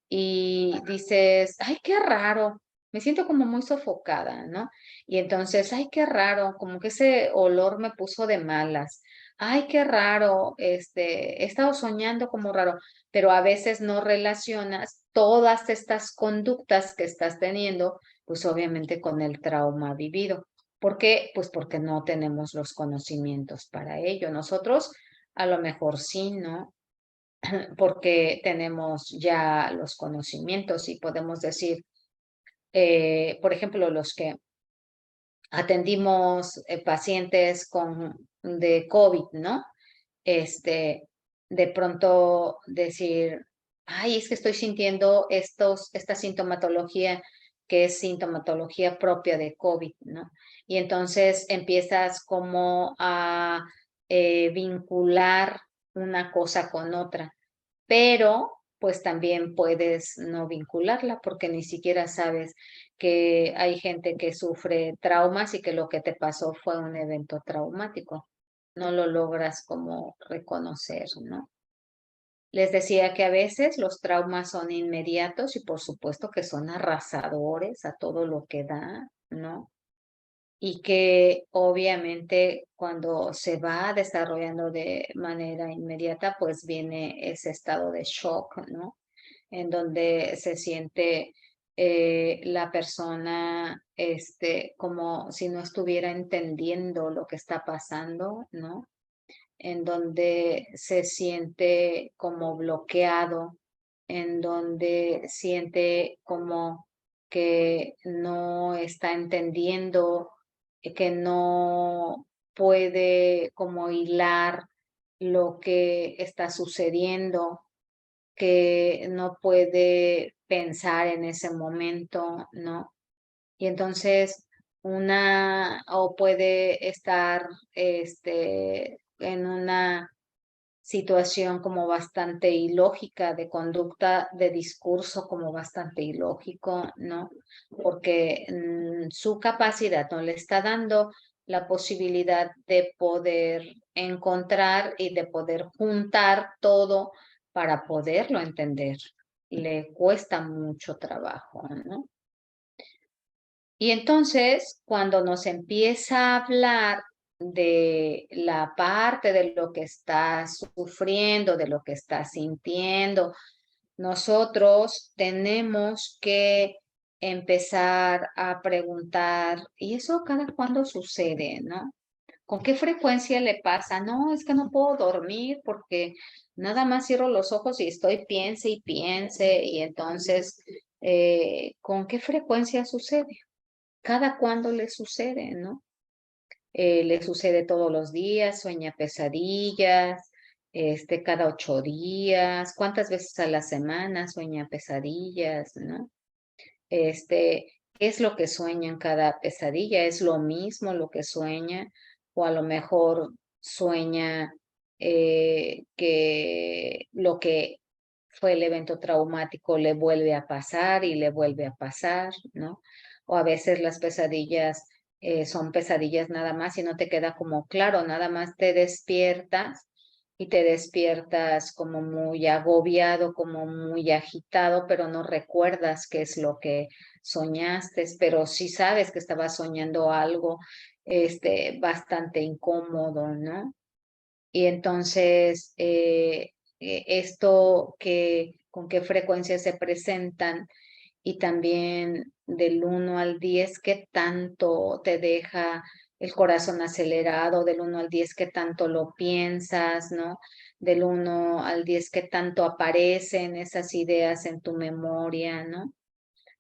Y dices, ay, qué raro, me siento como muy sofocada, ¿no? Y entonces, ay, qué raro, como que ese olor me puso de malas. Ay, qué raro, he estado soñando como raro, pero a veces no relacionas todas estas conductas que estás teniendo, pues obviamente con el trauma vivido. ¿Por qué? Pues porque no tenemos los conocimientos para ello. Nosotros a lo mejor sí, ¿no? Porque tenemos ya los conocimientos y podemos decir, por ejemplo, los que atendimos pacientes de COVID, ¿no? De pronto decir, ay, es que estoy sintiendo esta sintomatología que es sintomatología propia de COVID, ¿no? Y entonces empiezas como a vincular una cosa con otra, pero pues también puedes no vincularla porque ni siquiera sabes que hay gente que sufre traumas y que lo que te pasó fue un evento traumático. No lo logras como reconocer, ¿no? Les decía que a veces los traumas son inmediatos y por supuesto que son arrasadores a todo lo que da, ¿no? Y que obviamente cuando se va desarrollando de manera inmediata, pues viene ese estado de shock, ¿no? En donde se siente la persona como si no estuviera entendiendo lo que está pasando, ¿no? En donde se siente como bloqueado, en donde siente como que no está entendiendo, que no puede como hilar lo que está sucediendo, que no puede pensar en ese momento, ¿no? Y entonces o puede estar en una situación como bastante ilógica, de conducta, de discurso como bastante ilógico, ¿no? Porque su capacidad no le está dando la posibilidad de poder encontrar y de poder juntar todo para poderlo entender. Le cuesta mucho trabajo, ¿no? Y entonces, cuando nos empieza a hablar de la parte de lo que está sufriendo, de lo que está sintiendo, nosotros tenemos que empezar a preguntar, ¿y eso cada cuándo sucede, no? ¿Con qué frecuencia le pasa? No, es que no puedo dormir porque nada más cierro los ojos y estoy piense y piense, y entonces, ¿con qué frecuencia sucede? Cada cuándo le sucede, ¿no? Le sucede todos los días, sueña pesadillas, cada 8 días, cuántas veces a la semana sueña pesadillas, ¿no? ¿Qué es lo que sueña en cada pesadilla? ¿Es lo mismo lo que sueña? O a lo mejor sueña que lo que fue el evento traumático le vuelve a pasar y le vuelve a pasar, ¿no? O a veces las pesadillas son pesadillas nada más y no te queda como claro, nada más te despiertas y te despiertas como muy agobiado, como muy agitado, pero no recuerdas qué es lo que soñaste, pero sí sabes que estabas soñando algo bastante incómodo, ¿no? Y entonces, esto con qué frecuencia se presentan y también del 1 al 10, qué tanto te deja el corazón acelerado, del 1 al 10, qué tanto lo piensas, ¿no? Del 1 al 10, qué tanto aparecen esas ideas en tu memoria, ¿no?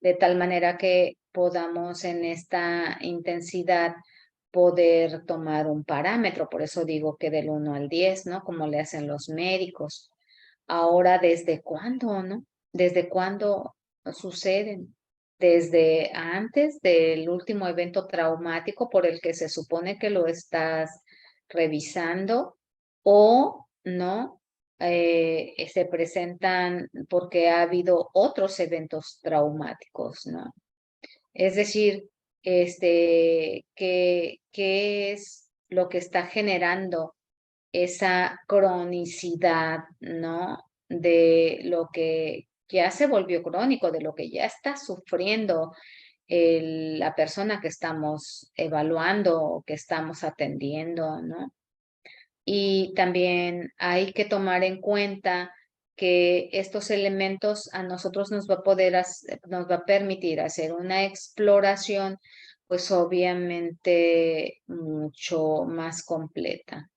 De tal manera que podamos en esta intensidad poder tomar un parámetro. Por eso digo que del 1 al 10, ¿no? Como le hacen los médicos. Ahora, ¿desde cuándo, no? ¿Desde cuándo suceden? Desde antes del último evento traumático por el que se supone que lo estás revisando, o no, se presentan porque ha habido otros eventos traumáticos, ¿no? Es decir, ¿qué es lo que está generando esa cronicidad, ¿no? De lo que ya se volvió crónico, de lo que ya está sufriendo la persona que estamos evaluando o que estamos atendiendo, ¿no? Y también hay que tomar en cuenta que estos elementos a nosotros nos va a nos va a permitir hacer una exploración, pues obviamente mucho más completa.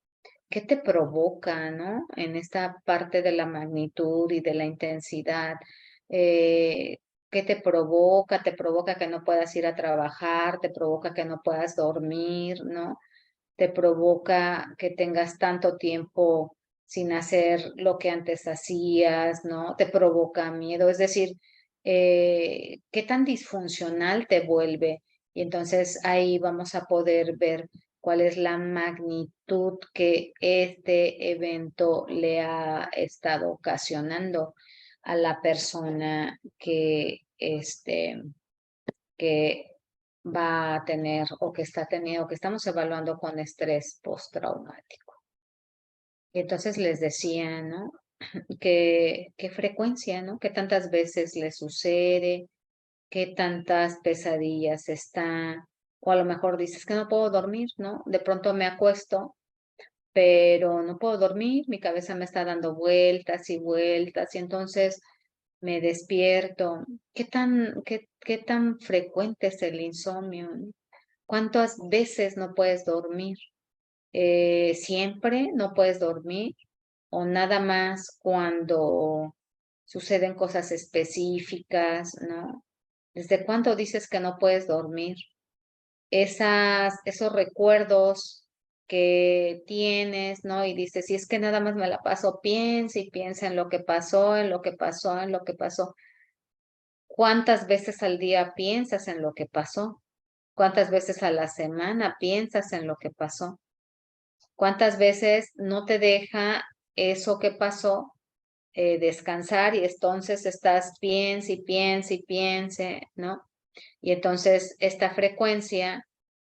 ¿Qué te provoca, no? En esta parte de la magnitud y de la intensidad. ¿Qué te provoca? Te provoca que no puedas ir a trabajar, te provoca que no puedas dormir, ¿no? Te provoca que tengas tanto tiempo sin hacer lo que antes hacías, ¿no? Te provoca miedo, es decir, ¿qué tan disfuncional te vuelve? Y entonces ahí vamos a poder ver cuál es la magnitud que este evento le ha estado ocasionando a la persona que va a tener o que está teniendo, que estamos evaluando con estrés postraumático. Y entonces les decía, ¿no? ¿Qué frecuencia, ¿no? ¿Qué tantas veces le sucede? ¿Qué tantas pesadillas está? O a lo mejor dices que no puedo dormir, ¿no? De pronto me acuesto, pero no puedo dormir, mi cabeza me está dando vueltas y vueltas, y entonces me despierto. ¿Qué tan frecuente es el insomnio? ¿Cuántas veces no puedes dormir? ¿Siempre no puedes dormir? ¿O nada más cuando suceden cosas específicas, ¿no? ¿Desde cuándo dices que no puedes dormir? Esos recuerdos que tienes, ¿no? Y dices, si es que nada más me la paso, piensa y piensa en lo que pasó, en lo que pasó, en lo que pasó. ¿Cuántas veces al día piensas en lo que pasó? ¿Cuántas veces a la semana piensas en lo que pasó? ¿Cuántas veces no te deja eso que pasó descansar y entonces estás piense y piense y piense, ¿no? Y entonces esta frecuencia,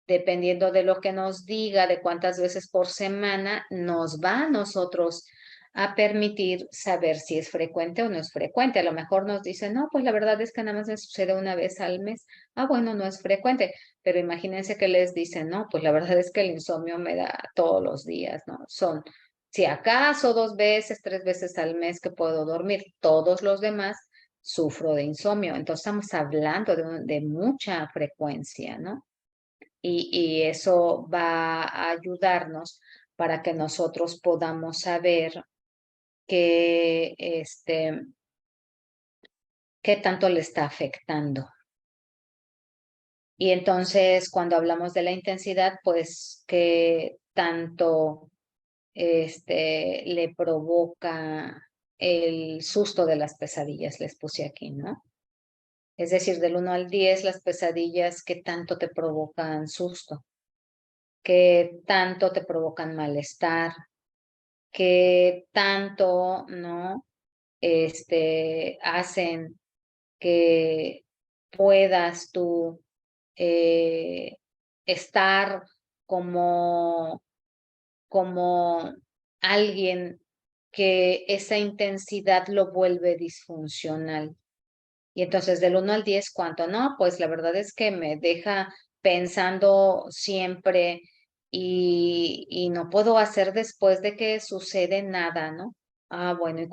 dependiendo de lo que nos diga, de cuántas veces por semana, nos va a nosotros a permitir saber si es frecuente o no es frecuente. A lo mejor nos dice, no, pues la verdad es que nada más me sucede una vez al mes. Ah, bueno, no es frecuente, pero imagínense que les dicen, no, pues la verdad es que el insomnio me da todos los días, ¿no? Son, si acaso 2 veces, 3 veces al mes que puedo dormir, todos los demás sufro de insomnio. Entonces estamos hablando de mucha frecuencia, ¿no? Y eso va a ayudarnos para que nosotros podamos saber qué, qué tanto le está afectando. Y entonces, cuando hablamos de la intensidad, pues, qué tanto le provoca el susto de las pesadillas, les puse aquí, ¿no? Es decir, del 1 al 10, las pesadillas, ¿qué tanto te provocan susto? ¿Qué tanto te provocan malestar? ¿Qué tanto, no? Hacen que puedas tú estar como, como alguien que esa intensidad lo vuelve disfuncional. Y entonces del 1 al 10, ¿cuánto? No, pues la verdad es que me deja pensando siempre y no puedo hacer después de que sucede nada, ¿no? Ah, bueno,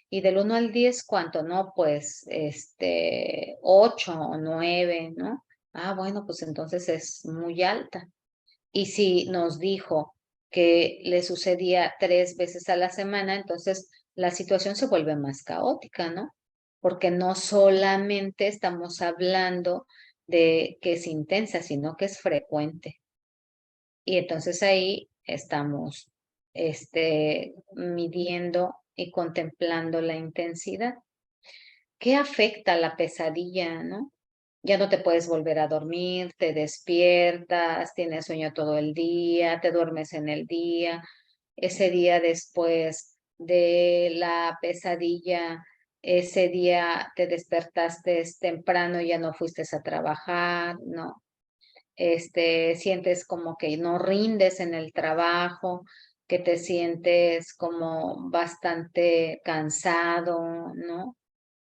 y del 1 al 10, ¿cuánto? No, pues 8 o 9, ¿no? Ah, bueno, pues entonces es muy alta. Y si nos dijo que le sucedía 3 veces a la semana, entonces la situación se vuelve más caótica, ¿no? Porque no solamente estamos hablando de que es intensa, sino que es frecuente. Y entonces ahí estamos midiendo y contemplando la intensidad. ¿Qué afecta la pesadilla, no? Ya no te puedes volver a dormir, te despiertas, tienes sueño todo el día, te duermes en el día. Ese día después de la pesadilla, ese día te despertaste temprano, ya no fuiste a trabajar, ¿no? Sientes como que no rindes en el trabajo, que te sientes como bastante cansado, ¿no?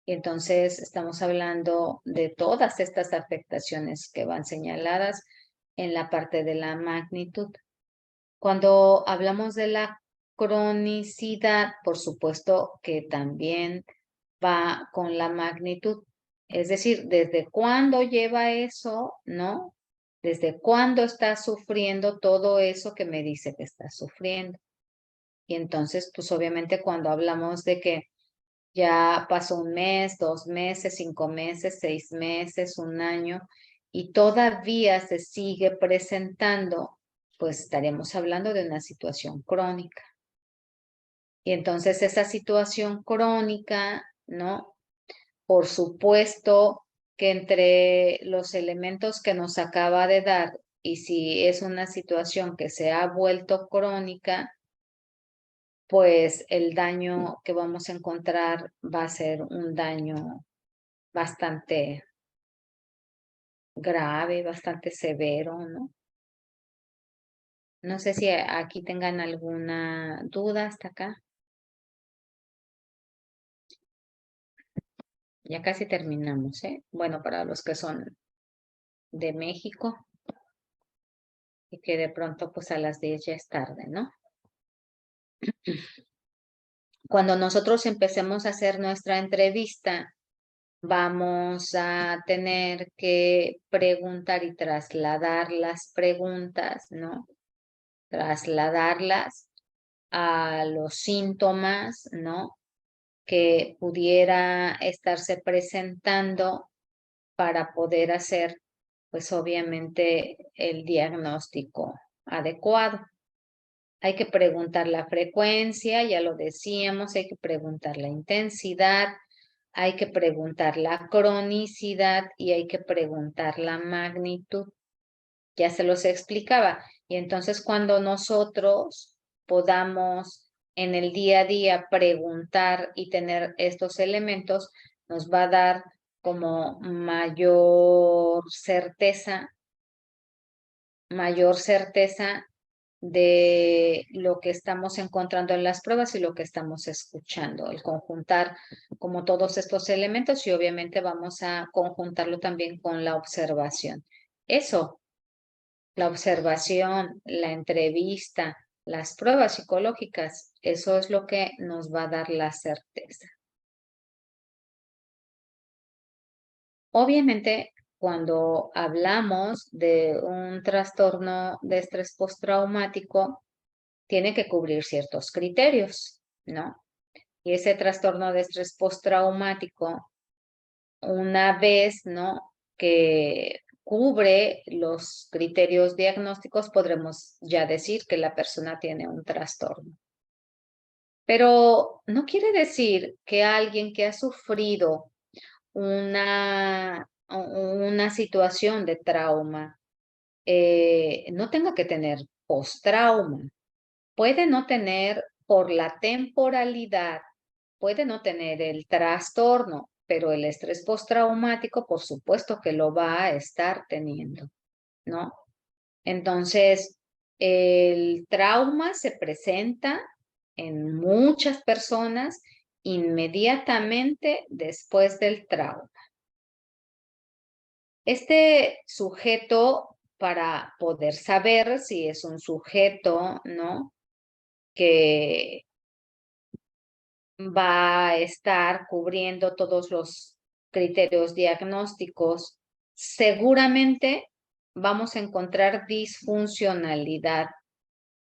Y entonces estamos hablando de todas estas afectaciones que van señaladas en la parte de la magnitud. Cuando hablamos de la cronicidad, por supuesto que también va con la magnitud. Es decir, ¿desde cuándo lleva eso, no? ¿Desde cuándo estás sufriendo todo eso que me dice que estás sufriendo? Y entonces, pues obviamente cuando hablamos de que ya pasó un mes, 2 meses, 5 meses, 6 meses, un año, y todavía se sigue presentando, pues estaríamos hablando de una situación crónica. Y entonces esa situación crónica, ¿no? Por supuesto que entre los elementos que nos acaba de dar, y si es una situación que se ha vuelto crónica, pues el daño que vamos a encontrar va a ser un daño bastante grave, bastante severo, ¿no? No sé si aquí tengan alguna duda hasta acá. Ya casi terminamos, ¿eh? Bueno, para los que son de México y que de pronto pues a las 10 ya es tarde, ¿no? Cuando nosotros empecemos a hacer nuestra entrevista, vamos a tener que preguntar y trasladar las preguntas, ¿no? Trasladarlas a los síntomas, ¿no? Que pudiera estarse presentando para poder hacer, pues obviamente, el diagnóstico adecuado. Hay que preguntar la frecuencia, ya lo decíamos, hay que preguntar la intensidad, hay que preguntar la cronicidad y hay que preguntar la magnitud. Ya se los explicaba. Y entonces cuando nosotros podamos en el día a día preguntar y tener estos elementos, nos va a dar como mayor certeza de lo que estamos encontrando en las pruebas y lo que estamos escuchando, el conjuntar como todos estos elementos y obviamente vamos a conjuntarlo también con la observación. Eso, la observación, la entrevista, las pruebas psicológicas, eso es lo que nos va a dar la certeza. Obviamente, cuando hablamos de un trastorno de estrés postraumático, tiene que cubrir ciertos criterios, ¿no? Y ese trastorno de estrés postraumático, una vez, ¿no? Que cubre los criterios diagnósticos, podremos ya decir que la persona tiene un trastorno. Pero no quiere decir que alguien que ha sufrido una situación de trauma no tenga que tener postrauma. Puede no tener por la temporalidad, puede no tener el trastorno, pero el estrés postraumático, por supuesto que lo va a estar teniendo, ¿no? Entonces, el trauma se presenta en muchas personas inmediatamente después del trauma. Este sujeto, para poder saber si es un sujeto, ¿no? Que va a estar cubriendo todos los criterios diagnósticos, seguramente vamos a encontrar disfuncionalidad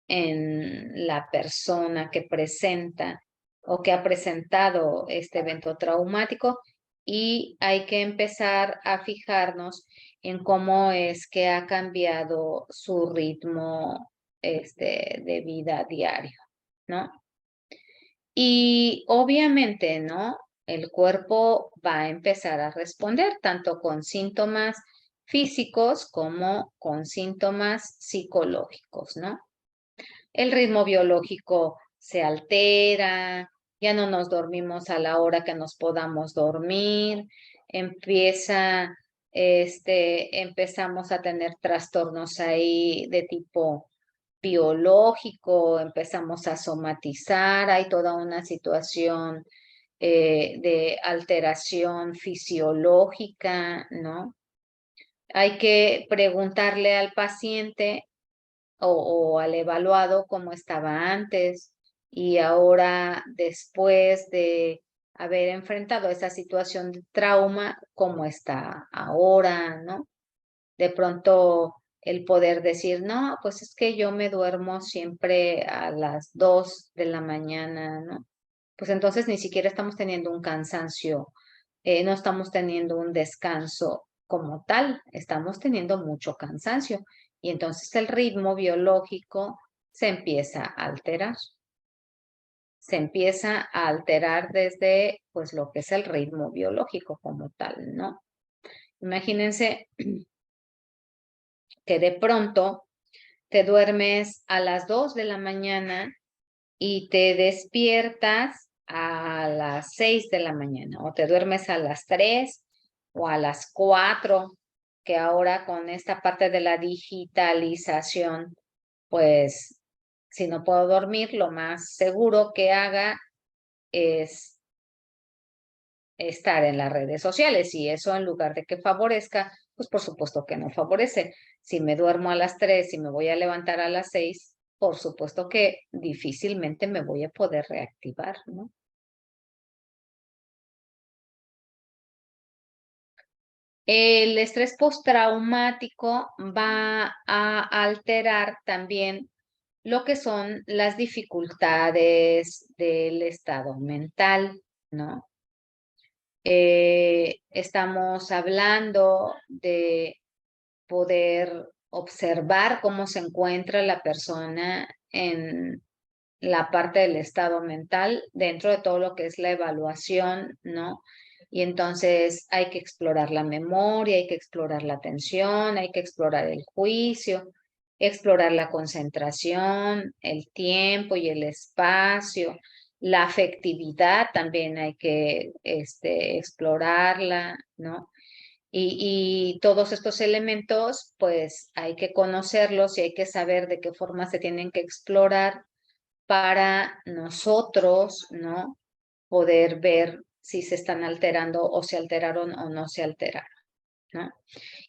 en la persona que presenta o que ha presentado este evento traumático y hay que empezar a fijarnos en cómo es que ha cambiado su ritmo de vida diario, ¿no? Y obviamente, ¿no? El cuerpo va a empezar a responder tanto con síntomas físicos como con síntomas psicológicos, ¿no? El ritmo biológico se altera, ya no nos dormimos a la hora que nos podamos dormir, empezamos a tener trastornos ahí de tipo biológico, empezamos a somatizar, hay toda una situación de alteración fisiológica, ¿no? Hay que preguntarle al paciente o al evaluado cómo estaba antes y ahora después de haber enfrentado esa situación de trauma, cómo está ahora, ¿no? De pronto el poder decir, no, pues es que yo me duermo siempre a las 2 de la mañana, ¿no? Pues entonces ni siquiera estamos teniendo un cansancio, no estamos teniendo un descanso como tal, estamos teniendo mucho cansancio y entonces el ritmo biológico se empieza a alterar. Se empieza a alterar desde pues lo que es el ritmo biológico como tal, ¿no? Imagínense que de pronto te duermes a las 2 de la mañana y te despiertas a las 6 de la mañana, o te duermes a las 3 o a las 4, que ahora con esta parte de la digitalización, pues si no puedo dormir, lo más seguro que haga es estar en las redes sociales y eso en lugar de que favorezca, pues por supuesto que no favorece. Si me duermo a las 3 y me voy a levantar a las 6, por supuesto que difícilmente me voy a poder reactivar, ¿no? El estrés postraumático va a alterar también lo que son las dificultades del estado mental, ¿no? Estamos hablando de poder observar cómo se encuentra la persona en la parte del estado mental dentro de todo lo que es la evaluación, ¿no? Y entonces hay que explorar la memoria, hay que explorar la atención, hay que explorar el juicio, explorar la concentración, el tiempo y el espacio, la afectividad también hay que explorarla, ¿no? Y todos estos elementos, pues hay que conocerlos y hay que saber de qué forma se tienen que explorar para nosotros, ¿no? Poder ver si se están alterando o se alteraron o no se alteraron, ¿no?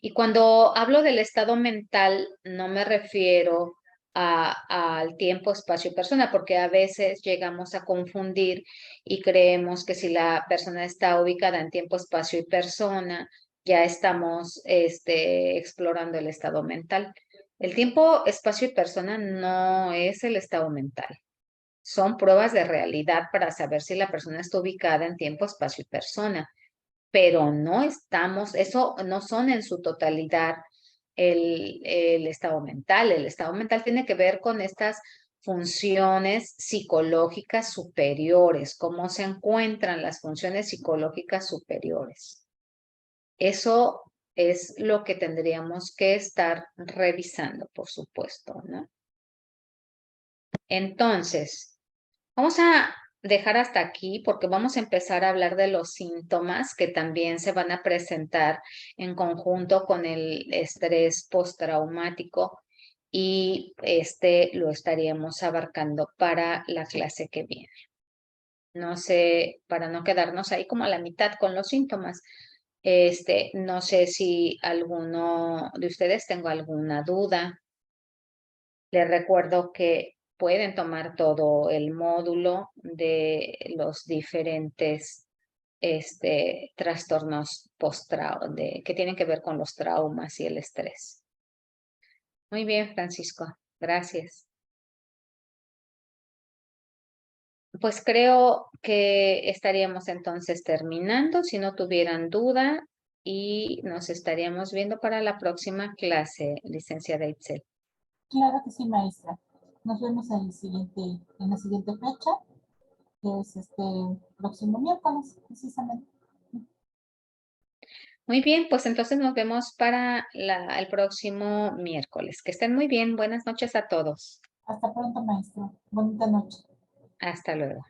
Y cuando hablo del estado mental, no me refiero al tiempo, espacio y persona, porque a veces llegamos a confundir y creemos que si la persona está ubicada en tiempo, espacio y persona, ya estamos explorando el estado mental. El tiempo, espacio y persona no es el estado mental. Son pruebas de realidad para saber si la persona está ubicada en tiempo, espacio y persona, pero no estamos, eso no son en su totalidad el estado mental. El estado mental tiene que ver con estas funciones psicológicas superiores, cómo se encuentran las funciones psicológicas superiores. Eso es lo que tendríamos que estar revisando, por supuesto, ¿no? Entonces, vamos a dejar hasta aquí porque vamos a empezar a hablar de los síntomas que también se van a presentar en conjunto con el estrés postraumático y lo estaríamos abarcando para la clase que viene. No sé, para no quedarnos ahí como a la mitad con los síntomas. No sé si alguno de ustedes tengo alguna duda. Les recuerdo que pueden tomar todo el módulo de los diferentes trastornos que tienen que ver con los traumas y el estrés. Muy bien, Francisco. Gracias. pues creo que estaríamos entonces terminando, si no tuvieran duda, y nos estaríamos viendo para la próxima clase, licenciada Itzel. Claro que sí, maestra. Nos vemos en la siguiente fecha, que es este próximo miércoles, precisamente. Muy bien, pues entonces nos vemos para el próximo miércoles. Que estén muy bien. Buenas noches a todos. Hasta pronto, maestra. Bonita noche. Hasta luego.